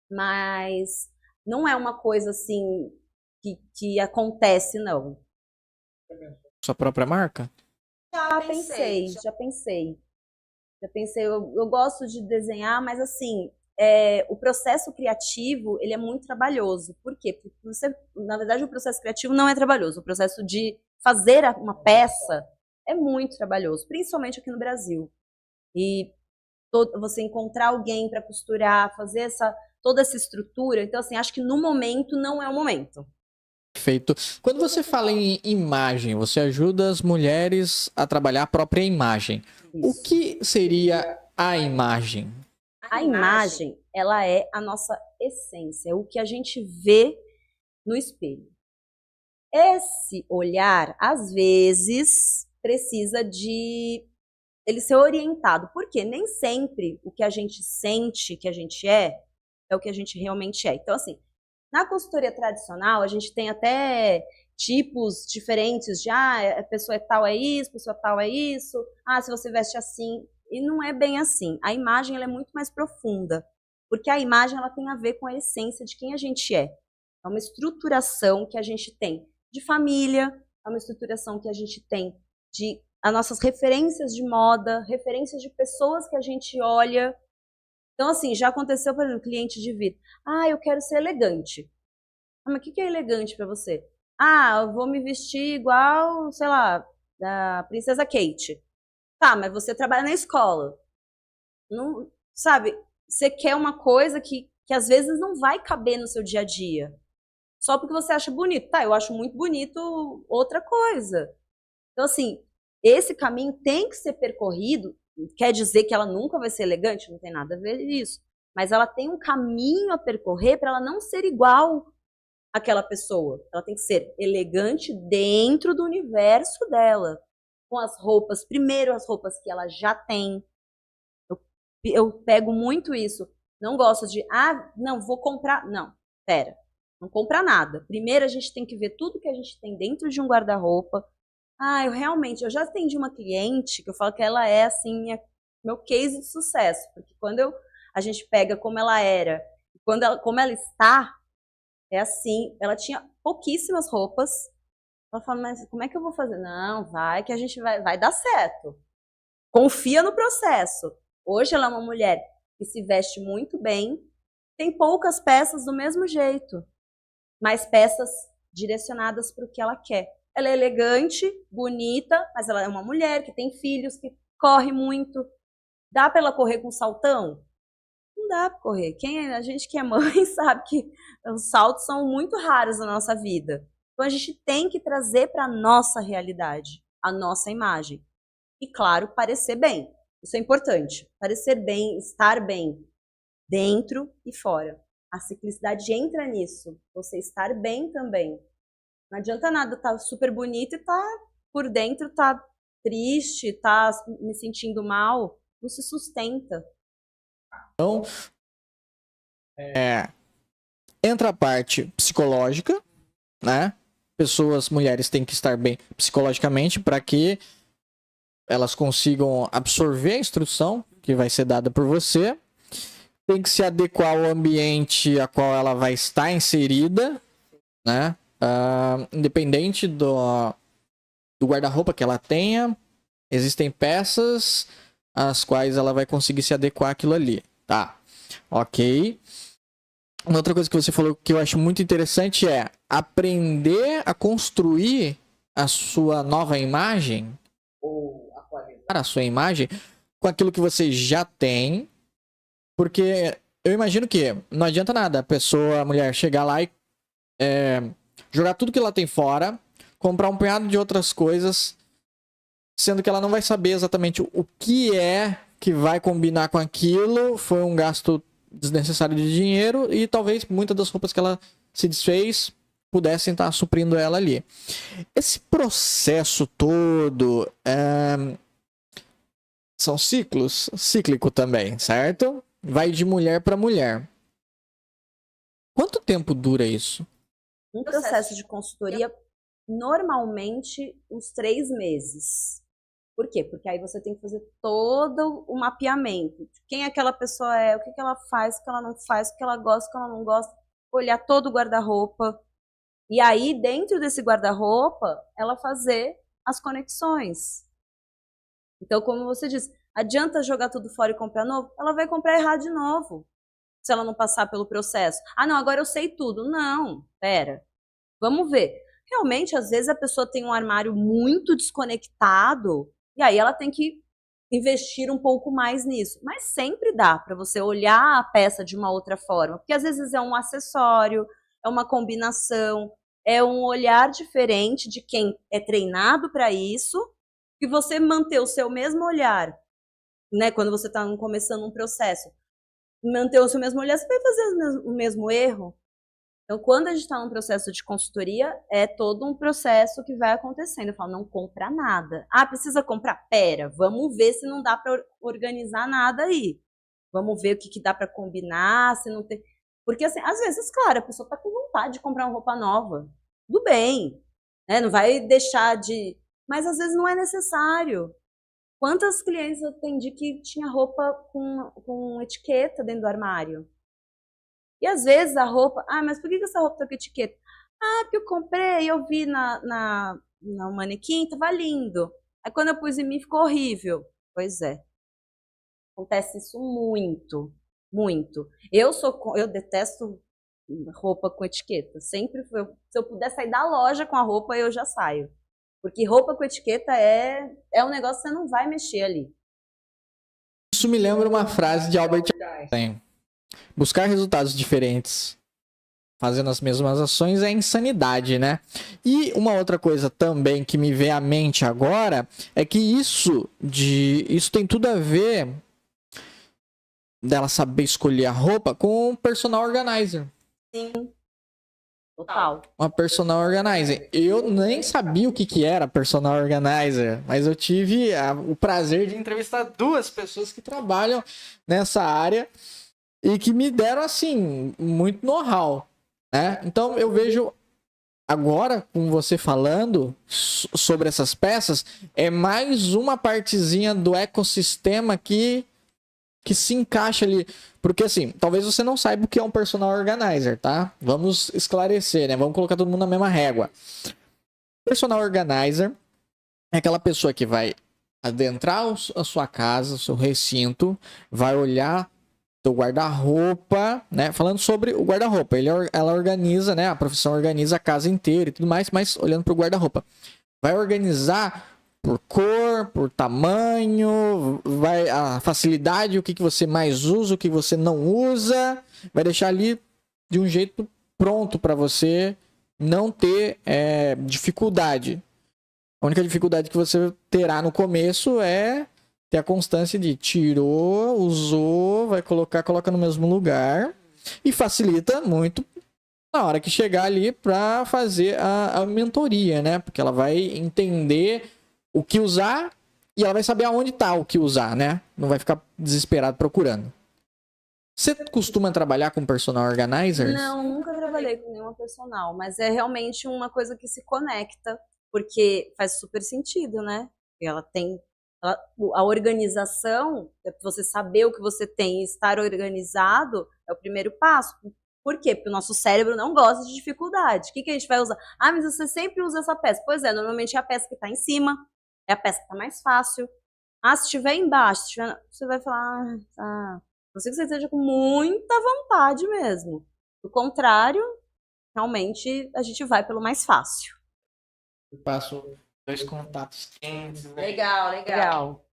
Mas não é uma coisa assim que acontece, não. Sua própria marca? Já pensei. Eu gosto de desenhar, mas assim, o processo criativo, ele é muito trabalhoso. Por quê? Porque na verdade, o processo criativo não é trabalhoso. O processo de fazer uma peça é muito trabalhoso, principalmente aqui no Brasil. E você encontrar alguém para costurar, fazer toda essa estrutura. Então, assim, acho que no momento não é o momento. Perfeito. Quando você fala em imagem, você ajuda as mulheres a trabalhar a própria imagem. Isso. O que seria a imagem? A imagem, ela é a nossa essência, é o que a gente vê no espelho. Esse olhar, às vezes, precisa de ele ser orientado. Porque nem sempre o que a gente sente que a gente é o que a gente realmente é. Então, assim, na consultoria tradicional, a gente tem até tipos diferentes de, a pessoa é tal é isso, a pessoa tal é isso, se você veste assim. E não é bem assim. A imagem ela é muito mais profunda, porque a imagem ela tem a ver com a essência de quem a gente é. É uma estruturação que a gente tem de família, é uma estruturação que a gente tem de as nossas referências de moda, referências de pessoas que a gente olha. Então, assim, já aconteceu, por exemplo, cliente de vir, eu quero ser elegante. Mas o que é elegante para você? Eu vou me vestir igual, sei lá, da Princesa Kate. Tá, mas você trabalha na escola. Não, sabe, você quer uma coisa que às vezes não vai caber no seu dia a dia. Só porque você acha bonito. Tá, eu acho muito bonito outra coisa. Então, assim, esse caminho tem que ser percorrido. Quer dizer que ela nunca vai ser elegante? Não tem nada a ver isso. Mas ela tem um caminho a percorrer para ela não ser igual àquela pessoa. Ela tem que ser elegante dentro do universo dela. Com as roupas, primeiro as roupas que ela já tem. Eu pego muito isso. Não gosto de, não, vou comprar. Não, pera. Não compra nada. Primeiro a gente tem que ver tudo que a gente tem dentro de um guarda-roupa. Eu já atendi uma cliente que eu falo que ela é, assim, meu case de sucesso. Porque quando a gente pega como ela era, como ela está, é assim, ela tinha pouquíssimas roupas. Ela fala, mas como é que eu vou fazer? Não, vai que a gente vai dar certo. Confia no processo. Hoje ela é uma mulher que se veste muito bem, tem poucas peças do mesmo jeito, mas peças direcionadas para o que ela quer. Ela é elegante, bonita, mas ela é uma mulher que tem filhos, que corre muito. Dá para ela correr com saltão? Não dá para correr. A gente que é mãe sabe que os saltos são muito raros na nossa vida. Então a gente tem que trazer para a nossa realidade, a nossa imagem. E claro, parecer bem. Isso é importante. Parecer bem, estar bem, dentro e fora. A ciclicidade entra nisso. Você estar bem também. Não adianta nada estar super bonito e por dentro tá triste, tá me sentindo mal. Não se sustenta. Então, entra a parte psicológica, né? Mulheres têm que estar bem psicologicamente para que elas consigam absorver a instrução que vai ser dada por você. Tem que se adequar ao ambiente a qual ela vai estar inserida, né? Independente do guarda-roupa que ela tenha, existem peças às quais ela vai conseguir se adequar àquilo ali, tá? Ok. Uma outra coisa que você falou que eu acho muito interessante é aprender a construir a sua nova imagem, ou atualizar a sua imagem com aquilo que você já tem, porque eu imagino que não adianta nada a mulher chegar lá e jogar tudo que ela tem fora, comprar um punhado de outras coisas, sendo que ela não vai saber exatamente o que é que vai combinar com aquilo. Foi um gasto desnecessário de dinheiro e talvez muitas das roupas que ela se desfez pudessem estar suprindo ela ali. Esse processo todo são cíclico também, certo? Vai de mulher para mulher. Quanto tempo dura isso? Um processo de consultoria, normalmente, uns 3 meses. Por quê? Porque aí você tem que fazer todo o mapeamento. De quem aquela pessoa é, o que ela faz, o que ela não faz, o que ela gosta, o que ela não gosta. Olhar todo o guarda-roupa. E aí, dentro desse guarda-roupa, ela fazer as conexões. Então, como você disse, adianta jogar tudo fora e comprar novo? Ela vai comprar errado de novo, se ela não passar pelo processo. Não, agora eu sei tudo. Não, pera. Vamos ver. Realmente, às vezes, a pessoa tem um armário muito desconectado e aí ela tem que investir um pouco mais nisso. Mas sempre dá para você olhar a peça de uma outra forma. Porque às vezes é um acessório, é uma combinação, é um olhar diferente de quem é treinado para isso, e você manter o seu mesmo olhar, né? Quando você está começando um processo, manter o seu mesmo olhar, você vai fazer o mesmo erro. Então, quando a gente está num processo de consultoria, é todo um processo que vai acontecendo. Eu falo, não compra nada. Ah, precisa comprar? Pera, vamos ver se não dá para organizar nada aí. Vamos ver o que dá para combinar, se não tem... Porque, assim, às vezes, claro, a pessoa está com vontade de comprar uma roupa nova. Tudo bem, né? Não vai deixar de... Mas, às vezes, não é necessário. Quantas clientes eu atendi que tinha roupa com etiqueta dentro do armário? E às vezes a roupa, mas por que essa roupa tá com etiqueta? Ah, porque eu comprei, eu vi no manequim, tava lindo. Aí quando eu pus em mim ficou horrível. Pois é. Acontece isso muito, muito. Eu detesto roupa com etiqueta. Sempre foi, se eu puder sair da loja com a roupa, eu já saio. Porque roupa com etiqueta é um negócio que você não vai mexer ali. Isso me lembra uma frase de Albert Einstein. Buscar resultados diferentes fazendo as mesmas ações é insanidade, né? E uma outra coisa também que me vem à mente agora é que isso tem tudo a ver dela saber escolher a roupa com o personal organizer. Sim. Total. Uma personal organizer. Eu nem sabia o que era personal organizer, mas eu tive o prazer de entrevistar 2 pessoas que trabalham nessa área e que me deram, assim, muito know-how, né? Então, eu vejo agora, com você falando sobre essas peças, é mais uma partezinha do ecossistema que se encaixa ali. Porque, assim, talvez você não saiba o que é um personal organizer, tá? Vamos esclarecer, né? Vamos colocar todo mundo na mesma régua. Personal organizer é aquela pessoa que vai adentrar a sua casa, o seu recinto, vai olhar do guarda-roupa, né? Falando sobre o guarda-roupa, ela organiza, né? A profissão organiza a casa inteira e tudo mais, mas olhando para o guarda-roupa, vai organizar por cor, por tamanho, vai a facilidade, o que você mais usa, o que você não usa, vai deixar ali de um jeito pronto para você não ter dificuldade. A única dificuldade que você terá no começo é ter a constância de tirou, usou, vai coloca no mesmo lugar e facilita muito na hora que chegar ali para fazer a mentoria, né? Porque ela vai entender o que usar e ela vai saber aonde tá o que usar, né? Não vai ficar desesperado procurando. Você costuma trabalhar com personal organizers? Não, nunca trabalhei com nenhuma personal, mas é realmente uma coisa que se conecta, porque faz super sentido, né? A organização, você saber o que você tem e estar organizado é o primeiro passo. Por quê? Porque o nosso cérebro não gosta de dificuldade. O que a gente vai usar? Ah, mas você sempre usa essa peça. Pois é, normalmente é a peça que está em cima, é a peça que está mais fácil. Ah, se estiver embaixo, você vai falar, não sei que você esteja com muita vontade mesmo. Do contrário, realmente a gente vai pelo mais fácil. Eu passo 2 contatos quentes. Né? Legal.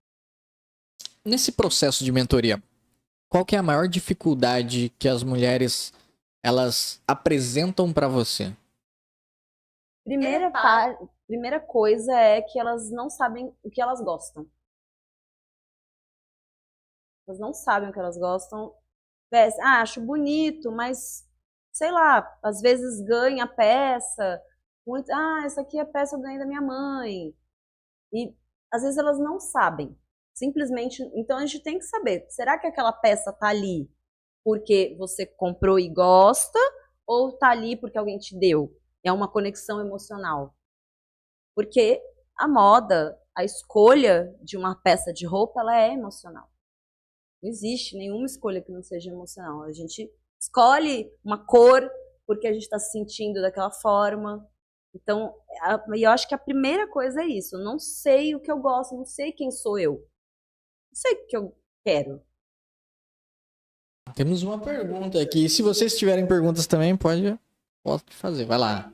Nesse processo de mentoria, qual que é a maior dificuldade que as mulheres elas apresentam para você? Primeira coisa é que elas não sabem o que elas gostam. Elas não sabem o que elas gostam. Acho bonito, mas sei lá, às vezes ganha a peça. Essa aqui é a peça que eu ganhei da minha mãe. E às vezes elas não sabem. Simplesmente, então a gente tem que saber, será que aquela peça tá ali porque você comprou e gosta ou tá ali porque alguém te deu? É uma conexão emocional. Porque a moda, a escolha de uma peça de roupa, ela é emocional. Não existe nenhuma escolha que não seja emocional. A gente escolhe uma cor porque a gente está se sentindo daquela forma. Então, eu acho que a primeira coisa é isso. Eu não sei o que eu gosto, não sei quem sou eu. Não sei o que eu quero. Temos uma pergunta aqui. Se vocês tiverem perguntas também, pode fazer. Vai lá.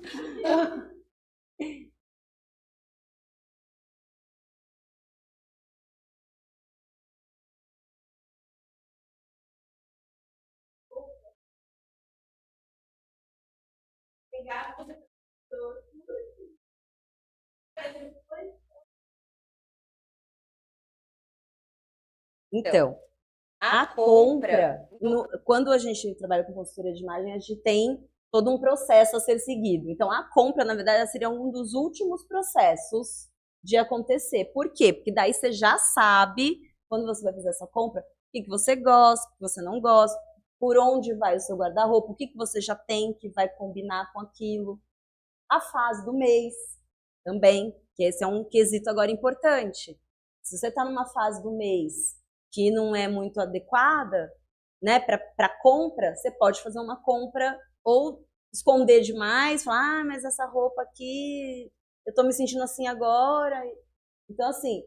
Então, a compra, quando a gente trabalha com consultoria de imagem, a gente tem todo um processo a ser seguido. Então, a compra, na verdade, seria um dos últimos processos de acontecer. Por quê? Porque daí você já sabe, quando você vai fazer essa compra, o que você gosta, o que você não gosta, por onde vai o seu guarda-roupa, o que você já tem que vai combinar com aquilo. A fase do mês também, que esse é um quesito agora importante. Se você está numa fase do mês que não é muito adequada, né, para compra, você pode fazer uma compra ou esconder demais, falar, mas essa roupa aqui, eu tô me sentindo assim agora. Então, assim,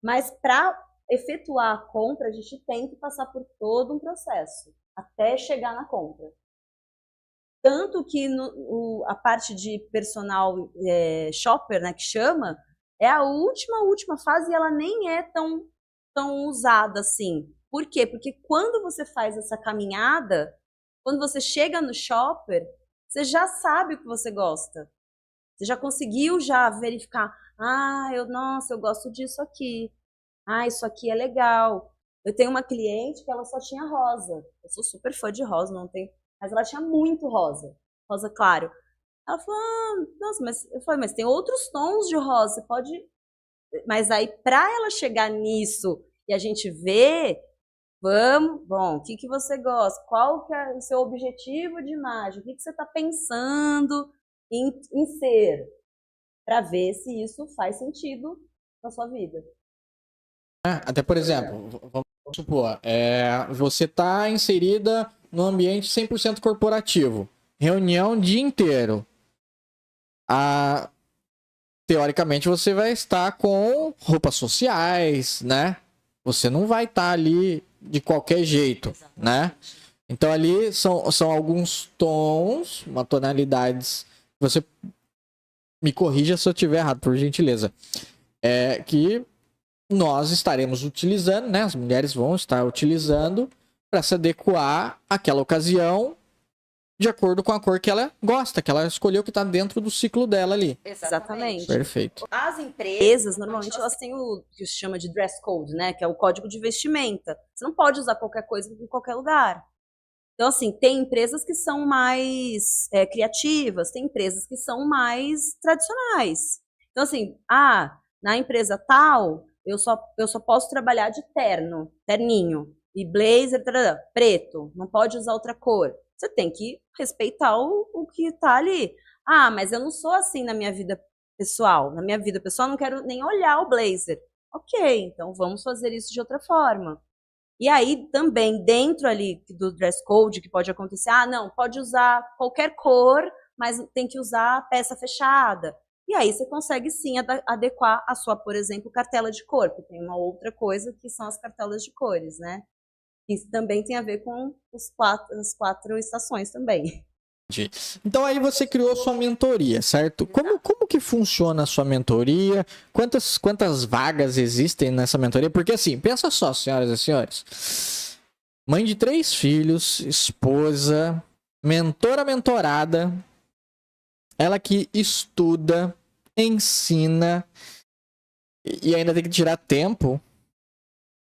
mas para efetuar a compra, a gente tem que passar por todo um processo, até chegar na compra. Tanto que a parte de personal shopper, né, que chama, é a última fase e ela nem é tão usada assim. Por quê? Porque quando você faz essa caminhada, quando você chega no shopper, você já sabe o que você gosta. Você já conseguiu já verificar, nossa, eu gosto disso aqui. Isso aqui é legal. Eu tenho uma cliente que ela só tinha rosa. Eu sou super fã de rosa, não tem, mas ela tinha muito rosa claro. Ela falou, nossa, mas tem outros tons de rosa, você pode... Mas aí, para ela chegar nisso e a gente ver, o que você gosta? Qual que é o seu objetivo de imagem? O que você está pensando em ser? Para ver se isso faz sentido na sua vida. Até, por exemplo, vamos supor, você está inserida no ambiente 100% corporativo. Reunião o dia inteiro. Teoricamente, você vai estar com roupas sociais, né? Você não vai estar ali de qualquer jeito, né? Então, ali são alguns tons, uma tonalidades. Você me corrija se eu estiver errado, por gentileza. Que nós estaremos utilizando, né? As mulheres vão estar utilizando para se adequar àquela ocasião de acordo com a cor que ela gosta, que ela escolheu, que está dentro do ciclo dela ali. Exatamente. Perfeito. As empresas, normalmente, elas têm o que se chama de dress code, né? Que é o código de vestimenta. Você não pode usar qualquer coisa em qualquer lugar. Então, assim, tem empresas que são mais criativas, tem empresas que são mais tradicionais. Então, assim, na empresa tal, eu só posso trabalhar de terninho, e blazer, preto, não pode usar outra cor. Você tem que respeitar o que está ali. Mas eu não sou assim na minha vida pessoal. Na minha vida pessoal, eu não quero nem olhar o blazer. Ok, então vamos fazer isso de outra forma. E aí, também, dentro ali do dress code, que pode acontecer, não, pode usar qualquer cor, mas tem que usar peça fechada. E aí você consegue, sim, adequar a sua, por exemplo, cartela de cor, porque tem uma outra coisa que são as cartelas de cores, né? Isso também tem a ver com as 4 estações também. Então aí você criou sua mentoria, certo? Como que funciona a sua mentoria? Quantas vagas existem nessa mentoria? Porque assim, pensa só, senhoras e senhores. Mãe de 3 filhos, esposa, mentorada, ela que estuda, ensina e ainda tem que tirar tempo,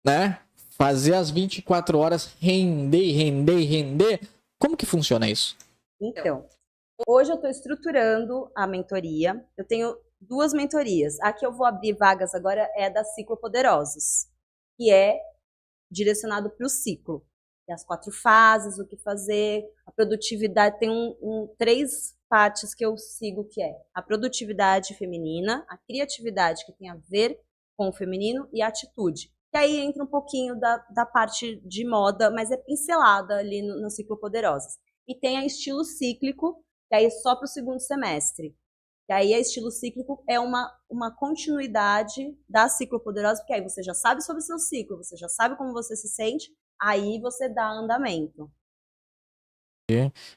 né? Fazer as 24 horas render. Como que funciona isso? Então, hoje eu estou estruturando a mentoria. Eu tenho 2 mentorias. A que eu vou abrir vagas agora é da Ciclo Poderosos, que é direcionado para o ciclo. Tem as 4 fases, o que fazer, a produtividade. Tem 3 partes que eu sigo, que é a produtividade feminina, a criatividade, que tem a ver com o feminino, e a atitude. E aí entra um pouquinho da parte de moda, mas é pincelada ali no Ciclo Poderosos. E tem a estilo cíclico, que aí é só para o 2º semestre. E aí a estilo cíclico é uma continuidade da Ciclo Poderosa, porque aí você já sabe sobre o seu ciclo, você já sabe como você se sente, aí você dá andamento.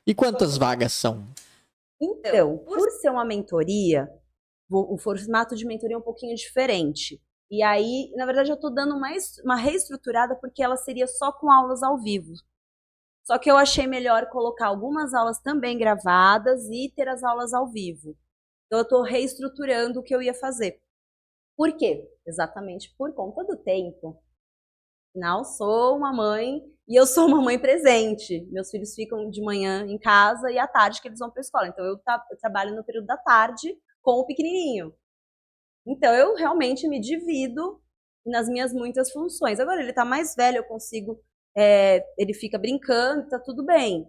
E quantas vagas são? Então, por ser uma mentoria, o formato de mentoria é um pouquinho diferente. E aí, na verdade, eu estou dando uma reestruturada, porque ela seria só com aulas ao vivo. Só que eu achei melhor colocar algumas aulas também gravadas e ter as aulas ao vivo. Então, eu estou reestruturando o que eu ia fazer. Por quê? Exatamente por conta do tempo. Afinal, sou uma mãe e eu sou uma mãe presente. Meus filhos ficam de manhã em casa e à tarde que eles vão para a escola. Então, eu trabalho no período da tarde com o pequenininho. Então, eu realmente me divido nas minhas muitas funções. Agora, ele está mais velho, eu consigo... ele fica brincando, está tudo bem.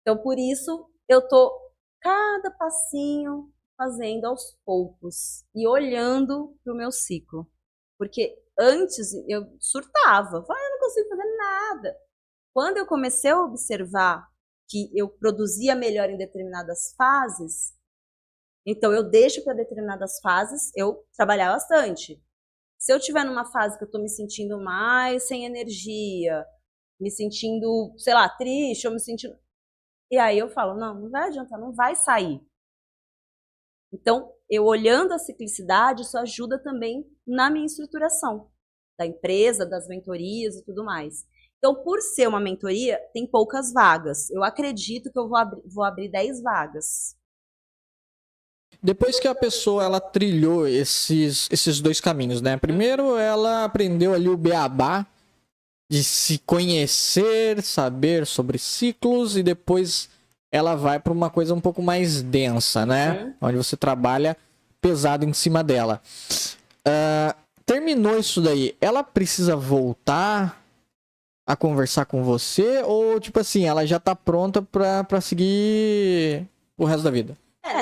Então, por isso, eu tô cada passinho fazendo aos poucos e olhando para o meu ciclo. Porque antes eu surtava, falava, eu não consigo fazer nada. Quando eu comecei a observar que eu produzia melhor em determinadas fases, então eu deixo para determinadas fases eu trabalhar bastante. Se eu estiver numa fase que eu estou me sentindo mais sem energia, me sentindo, sei lá, triste, ou me sentindo... E aí eu falo, não vai adiantar, não vai sair. Então, eu olhando a ciclicidade, isso ajuda também na minha estruturação da empresa, das mentorias e tudo mais. Então, por ser uma mentoria, tem poucas vagas. Eu acredito que eu vou abrir 10 vagas. Depois que a pessoa ela trilhou esses dois caminhos, né? Primeiro, ela aprendeu ali o beabá de se conhecer, saber sobre ciclos, e depois ela vai para uma coisa um pouco mais densa, né? Onde você trabalha pesado em cima dela. Terminou isso daí, ela precisa voltar a conversar com você, ou tipo assim, ela já tá pronta para seguir o resto da vida?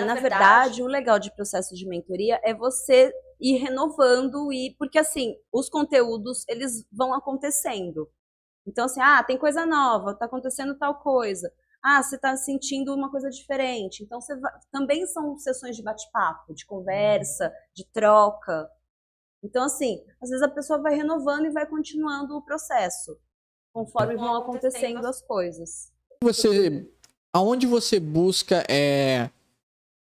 Na verdade, o legal de processo de mentoria é você ir renovando, porque assim, os conteúdos, eles vão acontecendo. Então assim, tem coisa nova, tá acontecendo tal coisa. Você tá sentindo uma coisa diferente. Então também são sessões de bate-papo, de conversa, de troca. Então assim, às vezes a pessoa vai renovando e vai continuando o processo, conforme vão acontecendo as coisas. Aonde você busca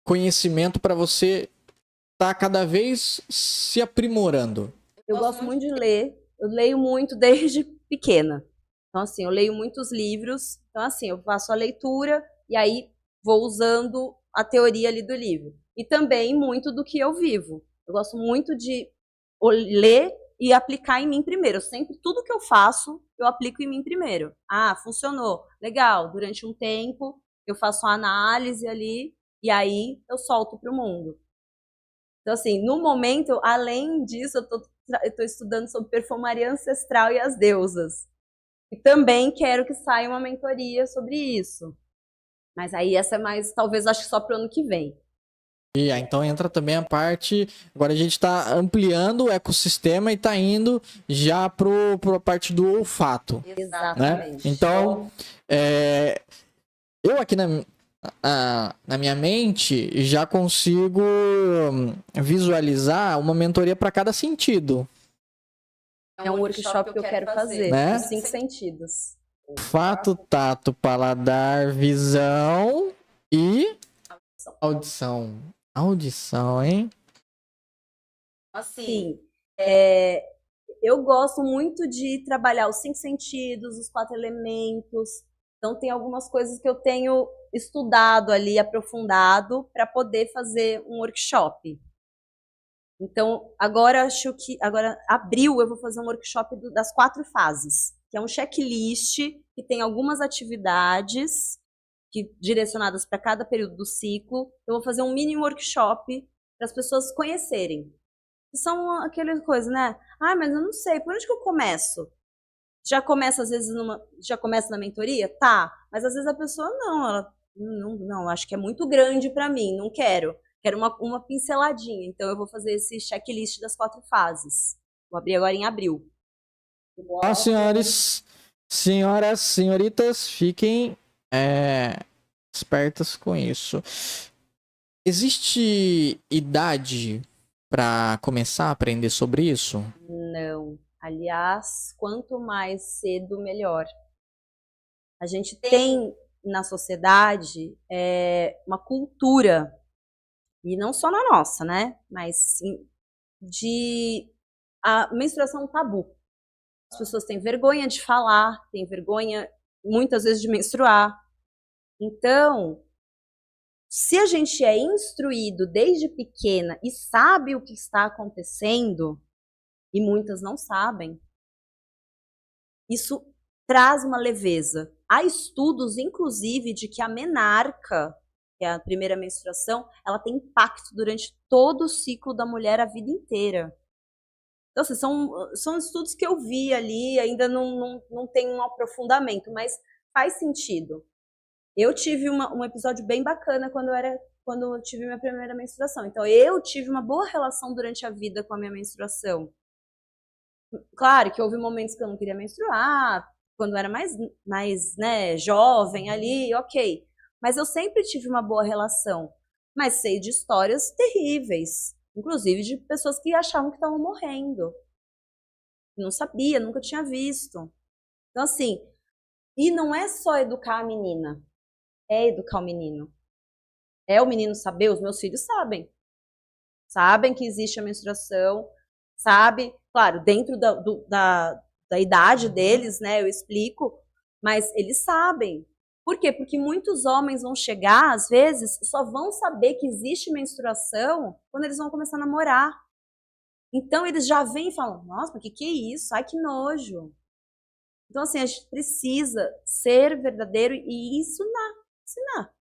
conhecimento para você estar cada vez se aprimorando? Eu gosto muito de ler, eu leio muito desde pequena. Então, assim, eu leio muitos livros, então, assim, eu faço a leitura e aí vou usando a teoria ali do livro. E também muito do que eu vivo. Eu gosto muito de ler e aplicar em mim primeiro. Tudo que eu faço, eu aplico em mim primeiro. Funcionou, legal, durante um tempo eu faço a análise ali e aí eu solto para o mundo. Então, assim, no momento, além disso, eu tô estudando sobre perfumaria ancestral e as deusas. E também quero que saia uma mentoria sobre isso. Mas aí essa é mais, talvez, acho que só para o ano que vem. Então entra também a parte... Agora a gente está ampliando o ecossistema e está indo já para a parte do olfato. Exatamente. Né? Então, eu aqui na minha mente já consigo visualizar uma mentoria para cada sentido. É um workshop que eu quero fazer, né? Os 5 sentidos. Olfato, tato, paladar, visão e audição. Audição, hein? Assim, eu gosto muito de trabalhar os 5 sentidos, os 4 elementos. Então, tem algumas coisas que eu tenho estudado ali, aprofundado, para poder fazer um workshop. Então, agora abril, eu vou fazer um workshop das 4 fases, que é um checklist que tem algumas atividades direcionadas para cada período do ciclo. Eu vou fazer um mini workshop para as pessoas conhecerem. São aquelas coisas, né? Mas eu não sei, por onde que eu começo? Já começa, às vezes, já começa na mentoria? Tá, mas às vezes a pessoa não, acho que é muito grande para mim, não quero. Quero uma pinceladinha, então eu vou fazer esse checklist das 4 fases. Vou abrir agora em abril. Senhoras, senhoritas, fiquem espertas com isso. Existe idade para começar a aprender sobre isso? Não. Aliás, quanto mais cedo, melhor. A gente tem na sociedade uma cultura, e não só na nossa, né? Mas sim, de a menstruação é um tabu. As pessoas têm vergonha de falar, têm vergonha, muitas vezes, de menstruar. Então, se a gente é instruído desde pequena e sabe o que está acontecendo, e muitas não sabem, isso traz uma leveza. Há estudos, inclusive, de que a menarca, que é a primeira menstruação, ela tem impacto durante todo o ciclo da mulher a vida inteira. Então, assim, são estudos que eu vi ali, ainda não tem um aprofundamento, mas faz sentido. Eu tive um episódio bem bacana quando eu tive minha primeira menstruação. Então, eu tive uma boa relação durante a vida com a minha menstruação. Claro que houve momentos que eu não queria menstruar, quando eu era mais né, jovem ali, ok. Mas eu sempre tive uma boa relação. Mas sei de histórias terríveis, inclusive de pessoas que achavam que estavam morrendo. Não sabia, nunca tinha visto. Então, assim, e não é só educar a menina, é educar o menino. É o menino saber, os meus filhos sabem. Sabem que existe a menstruação, sabe? Claro, dentro da idade deles, né? Eu explico, mas eles sabem. Por quê? Porque muitos homens vão chegar, às vezes, só vão saber que existe menstruação quando eles vão começar a namorar. Então eles já vêm e falam, nossa, mas que é isso? Ai, que nojo. Então, assim, a gente precisa ser verdadeiro e ensinar.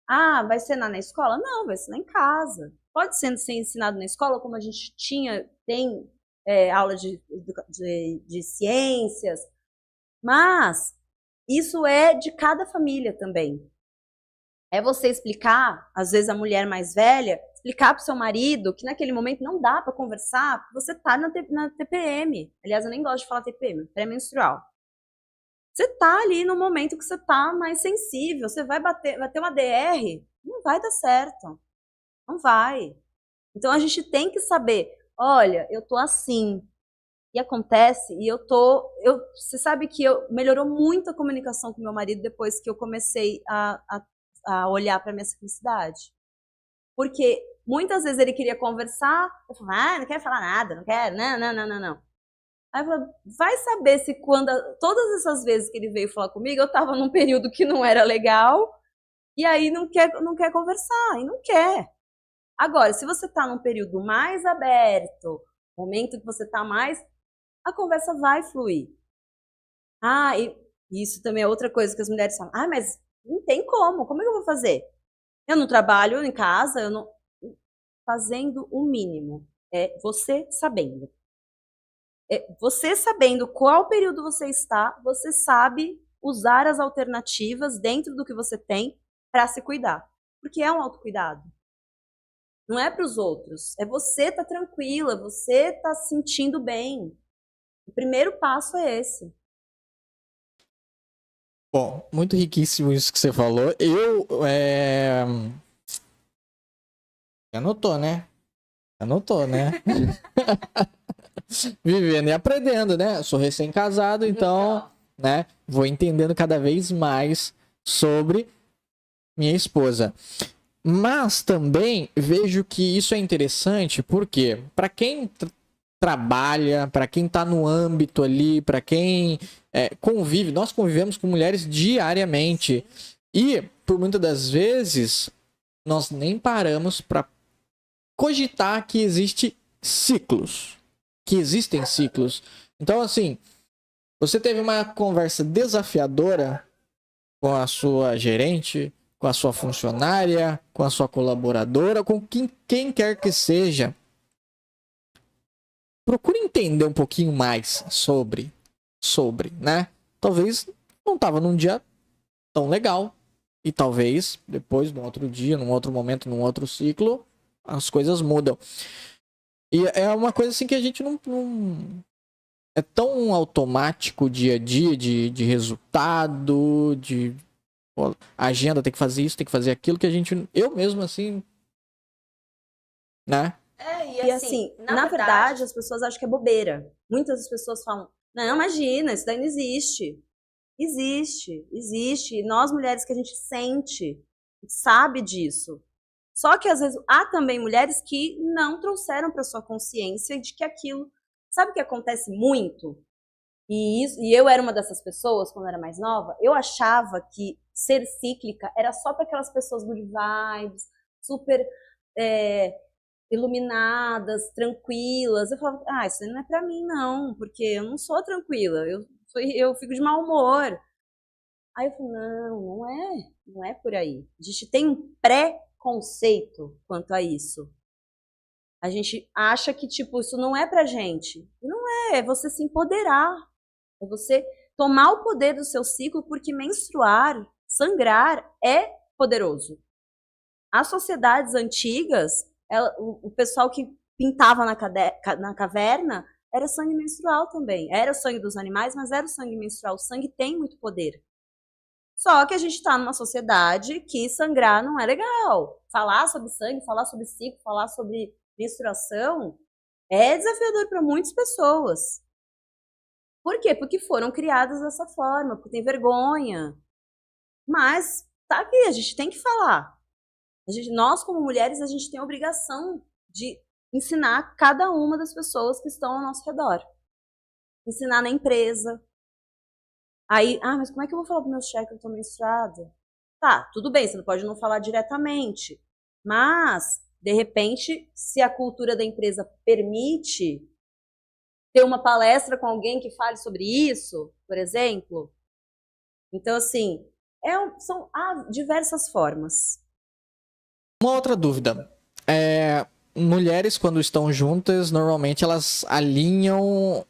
Ah, vai ensinar na escola? Não, vai ensinar em casa. Pode ser ensinado na escola, como a gente tem aula de ciências, mas isso é de cada família também. É você explicar, às vezes a mulher mais velha, explicar para o seu marido que naquele momento não dá para conversar, porque você está na TPM. Aliás, eu nem gosto de falar TPM, pré-menstrual. Você está ali no momento que você está mais sensível, você vai ter uma DR, não vai dar certo. Não vai. Então a gente tem que saber, olha, eu tô assim. E acontece, você sabe que melhorou muito a comunicação com meu marido depois que eu comecei a olhar para minha simplicidade. Porque muitas vezes ele queria conversar, eu falava, não quero falar nada, não quero, não. Aí eu falava, vai saber se todas essas vezes que ele veio falar comigo, eu estava num período que não era legal, e aí não quer conversar, e não quer. Agora, se você está num período mais aberto, momento que você está mais, a conversa vai fluir. Ah, e isso também é outra coisa que as mulheres falam. Ah, mas não tem como é que eu vou fazer? Eu não trabalho em casa, eu não... Fazendo o mínimo. É você sabendo. Você sabendo qual período você está, você sabe usar as alternativas dentro do que você tem para se cuidar. Porque é um autocuidado. Não é para os outros. É você tá tranquila, você tá se sentindo bem. O primeiro passo é esse. Bom, muito riquíssimo isso que você falou. Anotou, né? Anotou, né? Vivendo e aprendendo, né? Eu sou recém-casado, então, né? Vou entendendo cada vez mais sobre minha esposa. Mas também vejo que isso é interessante, porque para quem trabalha, para quem tá no âmbito ali, para quem convive, nós convivemos com mulheres diariamente. E, por muitas das vezes, nós nem paramos para cogitar que existem ciclos. Então, assim, você teve uma conversa desafiadora com a sua gerente, com a sua funcionária, com a sua colaboradora, com quem quer que seja. Procure entender um pouquinho mais sobre, né? Talvez não estava num dia tão legal. E talvez depois, num outro dia, num outro momento, num outro ciclo, as coisas mudam. E é uma coisa assim que a gente não é tão automático o dia a dia de resultado, de agenda, tem que fazer isso, tem que fazer aquilo, que a gente, eu mesmo assim, né? E assim, na verdade, as pessoas acham que é bobeira. Muitas das pessoas falam, não, imagina, isso daí não existe. Existe. E nós mulheres que a gente sente, sabe disso. Só que às vezes há também mulheres que não trouxeram para sua consciência de que aquilo... Sabe o que acontece muito? E eu era uma dessas pessoas, quando eu era mais nova, eu achava que ser cíclica era só para aquelas pessoas good vibes, super iluminadas, tranquilas. Eu falava, isso não é para mim não, porque eu não sou tranquila, eu eu fico de mau humor. Aí eu falei, não é por aí. A gente tem um preconceito quanto a isso. A gente acha que, tipo, isso não é pra gente. Não é você se empoderar. É você tomar o poder do seu ciclo, porque menstruar, sangrar, é poderoso. As sociedades antigas, o pessoal que pintava na caverna, era sangue menstrual também. Era o sangue dos animais, mas era o sangue menstrual. O sangue tem muito poder. Só que a gente está numa sociedade que sangrar não é legal. Falar sobre sangue, falar sobre ciclo, falar sobre menstruação é desafiador para muitas pessoas. Por quê? Porque foram criadas dessa forma, porque tem vergonha. Mas tá aqui, a gente tem que falar. Nós, como mulheres, a gente tem a obrigação de ensinar cada uma das pessoas que estão ao nosso redor. Ensinar na empresa. Aí, mas como é que eu vou falar pro meu chefe que eu tô menstruada? Tá, tudo bem, você não pode não falar diretamente. Mas, de repente, se a cultura da empresa permite ter uma palestra com alguém que fale sobre isso, por exemplo. Então, assim, são diversas formas. Uma outra dúvida. Mulheres, quando estão juntas, normalmente elas alinham...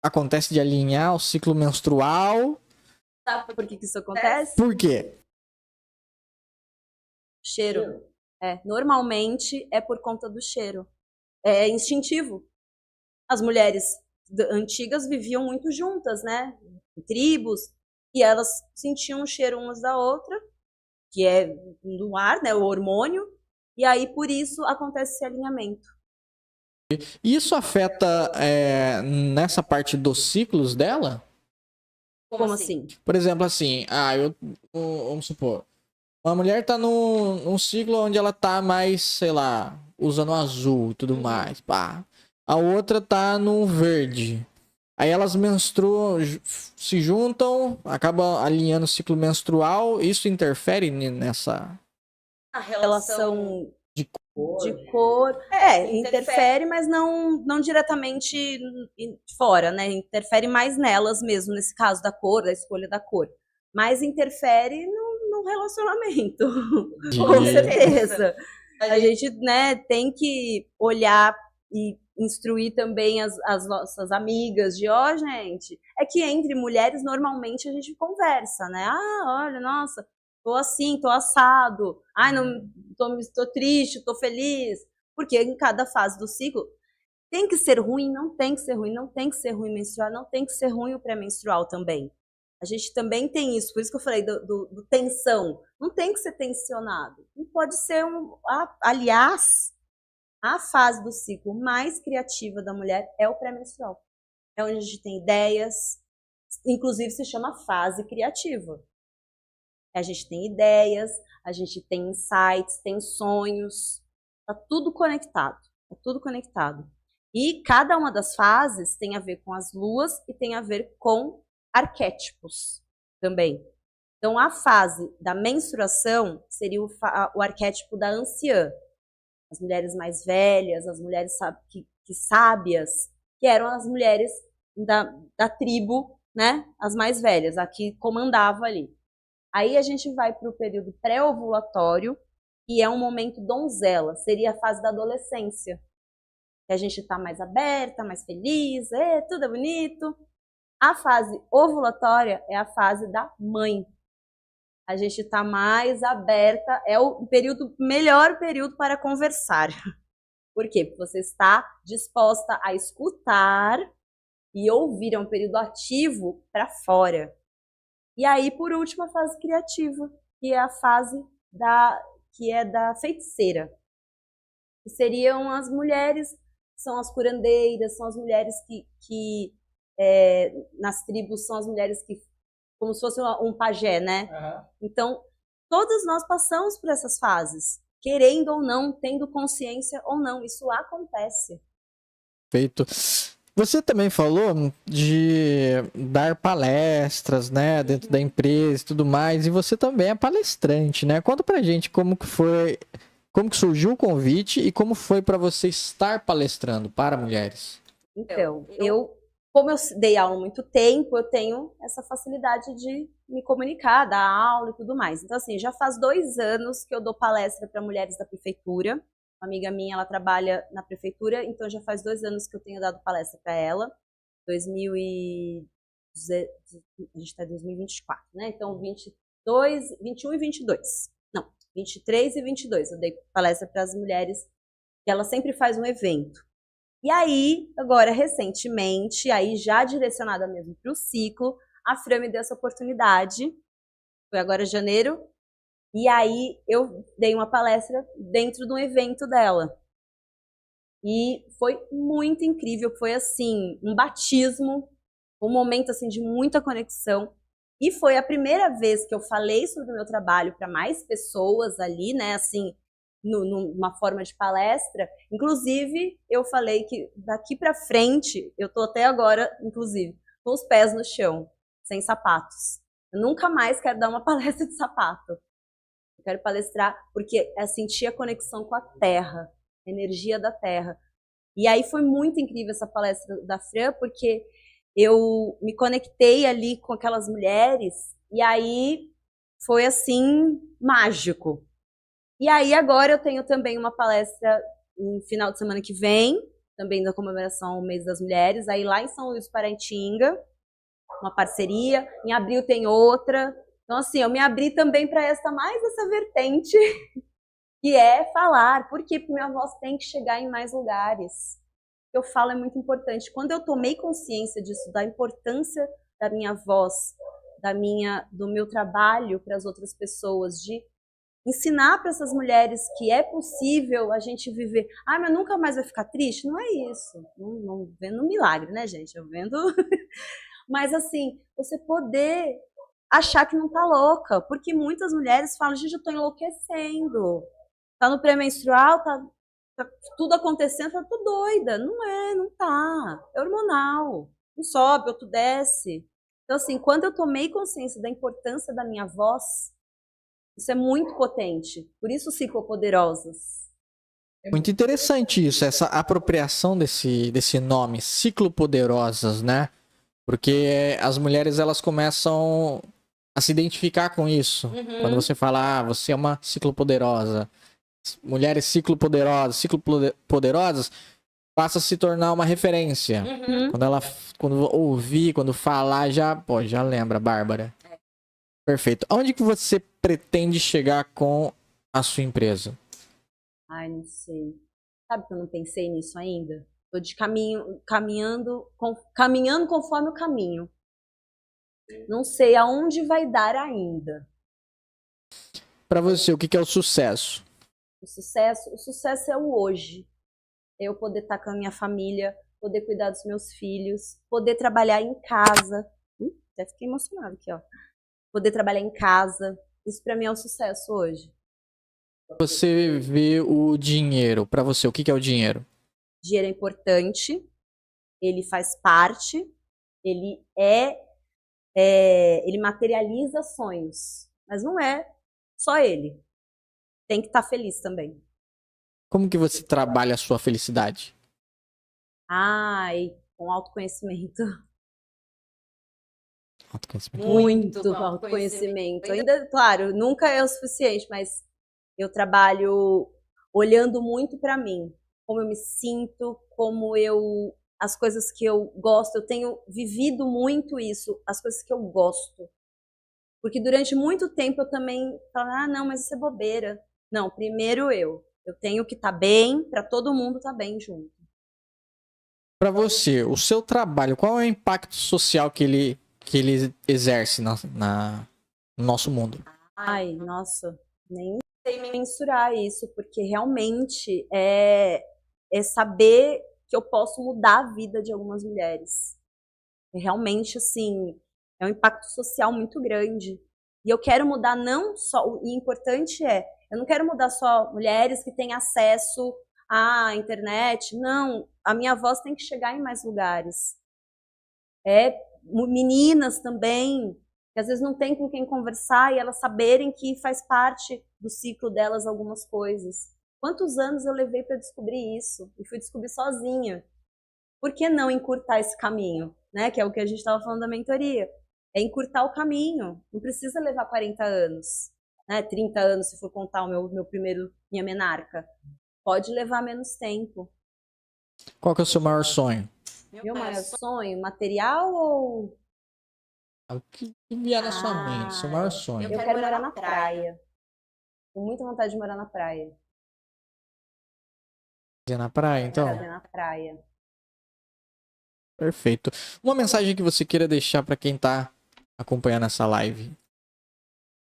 Acontece de alinhar o ciclo menstrual. Sabe por que isso acontece? Por quê? Cheiro. Normalmente é por conta do cheiro. É instintivo. As mulheres antigas viviam muito juntas, né? Em tribos. E elas sentiam o cheiro umas da outra, que é do ar, né? O hormônio. E aí, por isso, acontece esse alinhamento. Isso afeta nessa parte dos ciclos dela? Como assim? Por exemplo, assim, vamos supor, uma mulher tá num ciclo onde ela tá mais, sei lá, usando azul e tudo mais, pá. A outra tá no verde. Aí elas menstruam, se juntam, acaba alinhando o ciclo menstrual. Isso interfere nessa... A relação de cor. Interfere, mas não diretamente fora, né? Interfere mais nelas mesmo, nesse caso da cor, da escolha da cor. Mas interfere no relacionamento, com certeza. A gente, né, tem que olhar e instruir também as nossas amigas de, gente, é que entre mulheres normalmente a gente conversa, né? Olha, nossa, tô assim, tô assado, tô triste, tô feliz, porque em cada fase do ciclo tem que ser ruim, não tem que ser ruim, não tem que ser ruim menstruar, não tem que ser ruim o pré-menstrual também. A gente também tem isso, por isso que eu falei do tensão, não tem que ser tensionado, não pode ser aliás, a fase do ciclo mais criativa da mulher é o pré-menstrual, é onde a gente tem ideias, inclusive se chama fase criativa. A gente tem ideias, a gente tem insights, tem sonhos, tá tudo conectado, E cada uma das fases tem a ver com as luas e tem a ver com arquétipos também. Então, a fase da menstruação seria o arquétipo da anciã. As mulheres mais velhas, as mulheres sábias, que eram as mulheres da tribo, né? As mais velhas, a que comandava ali. Aí a gente vai para o período pré-ovulatório, que é um momento donzela, seria a fase da adolescência. Que a gente está mais aberta, mais feliz, tudo é bonito. A fase ovulatória é a fase da mãe. A gente está mais aberta, é o melhor período para conversar. Por quê? Porque você está disposta a escutar e ouvir, é um período ativo para fora. E aí, por último, a fase criativa, que é a fase da feiticeira. Que seriam as mulheres, são as curandeiras, são as mulheres que nas tribos, são as mulheres que, como se fosse um pajé, né? Uhum. Então, todas nós passamos por essas fases, querendo ou não, tendo consciência ou não, isso acontece. Perfeito. Você também falou de dar palestras, né, dentro da empresa e tudo mais, e você também é palestrante, né? Conta pra gente como que surgiu o convite e como foi para você estar palestrando para mulheres. Então, eu como eu dei aula há muito tempo, eu tenho essa facilidade de me comunicar, dar aula e tudo mais. Então, assim, já faz 2 anos que eu dou palestra para mulheres da prefeitura. Uma amiga minha, ela trabalha na prefeitura, então já faz 2 anos que eu tenho dado palestra para ela. 2000 e... A gente está em 2024, né? Então, 22, 21 e 22. Não, 23 e 22. Eu dei palestra para as mulheres, que ela sempre faz um evento. E aí, agora, recentemente, aí já direcionada mesmo para o ciclo, a Fran me deu essa oportunidade, foi agora em janeiro, e aí eu dei uma palestra dentro de um evento dela. E foi muito incrível, foi assim, um batismo, um momento assim de muita conexão. E foi a primeira vez que eu falei sobre o meu trabalho para mais pessoas ali, né, assim, numa forma de palestra. Inclusive, eu falei que daqui para frente, eu tô até agora, inclusive, com os pés no chão, sem sapatos. Eu nunca mais quero dar uma palestra de sapato. Eu quero palestrar porque é sentir a conexão com a terra, a energia da terra. E aí foi muito incrível essa palestra da Fran, porque eu me conectei ali com aquelas mulheres e aí foi assim, mágico. E aí agora eu tenho também uma palestra no final de semana que vem, também da comemoração ao Mês das Mulheres, aí lá em São Luís Paraitinga, uma parceria. Em abril tem outra. Então assim, eu me abri também para mais essa vertente, que é falar. Por quê? Porque minha voz tem que chegar em mais lugares. O que eu falo é muito importante. Quando eu tomei consciência disso, da importância da minha voz, do meu trabalho para as outras pessoas, de ensinar para essas mulheres que é possível a gente viver. Ah, mas nunca mais vai ficar triste? Não é isso. Não vendo um milagre, né, gente? Eu vendo. Mas assim, você poder achar que não tá louca. Porque muitas mulheres falam, gente, eu tô enlouquecendo. Tá no pré-menstrual, tá tudo acontecendo, tá tudo doida. Não é, não tá. É hormonal. Um sobe, outro desce. Então, assim, quando eu tomei consciência da importância da minha voz, isso é muito potente. Por isso, ciclopoderosas. Muito interessante isso, essa apropriação desse nome, ciclopoderosas, né? Porque as mulheres, elas começam a se identificar com isso. Quando você fala, você é uma ciclopoderosa. Mulheres ciclopoderosas, passa a se tornar uma referência. Quando falar, já lembra, Bárbara. Perfeito. Aonde que você pretende chegar com a sua empresa? Ai, não sei. Sabe que eu não pensei nisso ainda? Tô de caminhando conforme o caminho. Não sei aonde vai dar ainda. Para você, o que é o sucesso? O sucesso é o hoje. É eu poder estar com a minha família, poder cuidar dos meus filhos, poder trabalhar em casa. Até fiquei emocionada aqui, ó. Poder trabalhar em casa. Isso para mim é o sucesso hoje. Você vê o dinheiro. Para você, o que é o dinheiro? Dinheiro é importante. Ele faz parte. Ele ele materializa sonhos. Mas não é só ele. Tem que estar feliz também. Como que você trabalha a sua felicidade? Ai, com autoconhecimento. Autoconhecimento. Muito autoconhecimento. Ainda, claro, nunca é o suficiente, mas eu trabalho olhando muito para mim, como eu me sinto, as coisas que eu gosto. Eu tenho vivido muito isso, as coisas que eu gosto. Porque durante muito tempo eu também falava, não, mas isso é bobeira. Não, primeiro eu tenho que estar bem para todo mundo estar bem junto. Para você, o seu trabalho, qual é o impacto social que ele exerce no nosso mundo? Ai, nossa, nem sei mensurar isso, porque realmente é saber que eu posso mudar a vida de algumas mulheres. Realmente, assim, é um impacto social muito grande. E eu quero mudar não só, o importante eu não quero mudar só mulheres que têm acesso à internet, não, a minha voz tem que chegar em mais lugares. Meninas também, que às vezes não tem com quem conversar e elas saberem que faz parte do ciclo delas algumas coisas. Quantos anos eu levei para descobrir isso? E fui descobrir sozinha. por que não encurtar esse caminho? Né? Que é o que a gente estava falando da mentoria. É encurtar o caminho. Não precisa levar 40 anos, né? 30 anos, se for contar minha menarca. Pode levar menos tempo. Qual que é o seu maior sonho? Meu maior sonho? Material ou... O que vier na sua mente, seu maior sonho? Eu quero morar na praia. Com muita vontade de morar na praia. Na praia, então? Na praia. Perfeito. Uma mensagem que você queira deixar para quem está acompanhando essa live.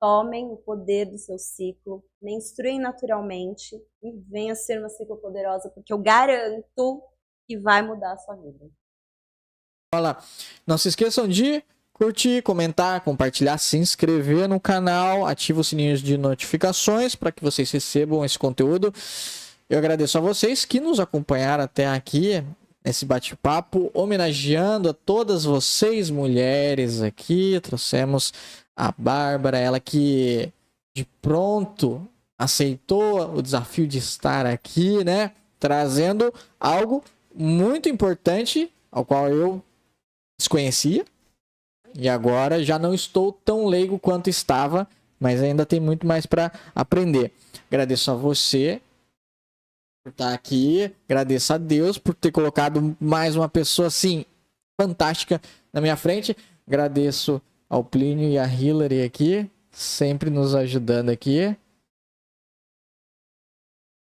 Tomem o poder do seu ciclo, menstruem naturalmente e venha ser uma ciclo poderosa, porque eu garanto que vai mudar a sua vida. Olha lá. Não se esqueçam de curtir, comentar, compartilhar, se inscrever no canal, ativa os sininhos de notificações para que vocês recebam esse conteúdo. Eu agradeço a vocês que nos acompanharam até aqui nesse bate-papo, homenageando a todas vocês mulheres aqui. Trouxemos a Bárbara, ela que de pronto aceitou o desafio de estar aqui, né? Trazendo algo muito importante, ao qual eu desconhecia. E agora já não estou tão leigo quanto estava, mas ainda tem muito mais para aprender. Agradeço a você por estar aqui, agradeço a Deus por ter colocado mais uma pessoa assim fantástica na minha frente. Agradeço ao Plínio e a Hillary aqui, sempre nos ajudando aqui.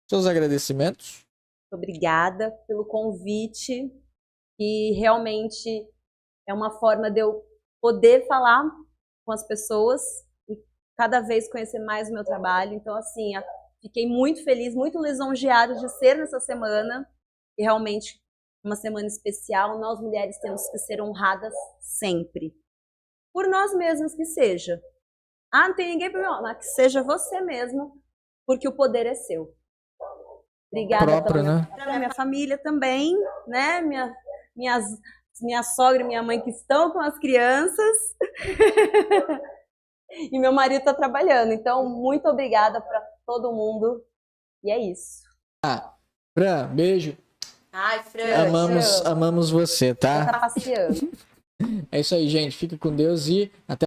Seus agradecimentos. Obrigada pelo convite, e realmente é uma forma de eu poder falar com as pessoas e cada vez conhecer mais o meu trabalho. Então, assim, fiquei muito feliz, muito lisonjeada de ser nessa semana, e realmente uma semana especial. Nós mulheres temos que ser honradas sempre. Por nós mesmas que seja. Não tem ninguém para me honrar, mas que seja você mesmo, porque o poder é seu. Obrigada pela minha família também, né? Minha sogra e minha mãe que estão com as crianças. E meu marido está trabalhando. Então, muito obrigada para todo mundo. E é isso. Fran, beijo. Ai, Fran, amamos você, tá? Tá passeando. É isso aí, gente. Fica com Deus e até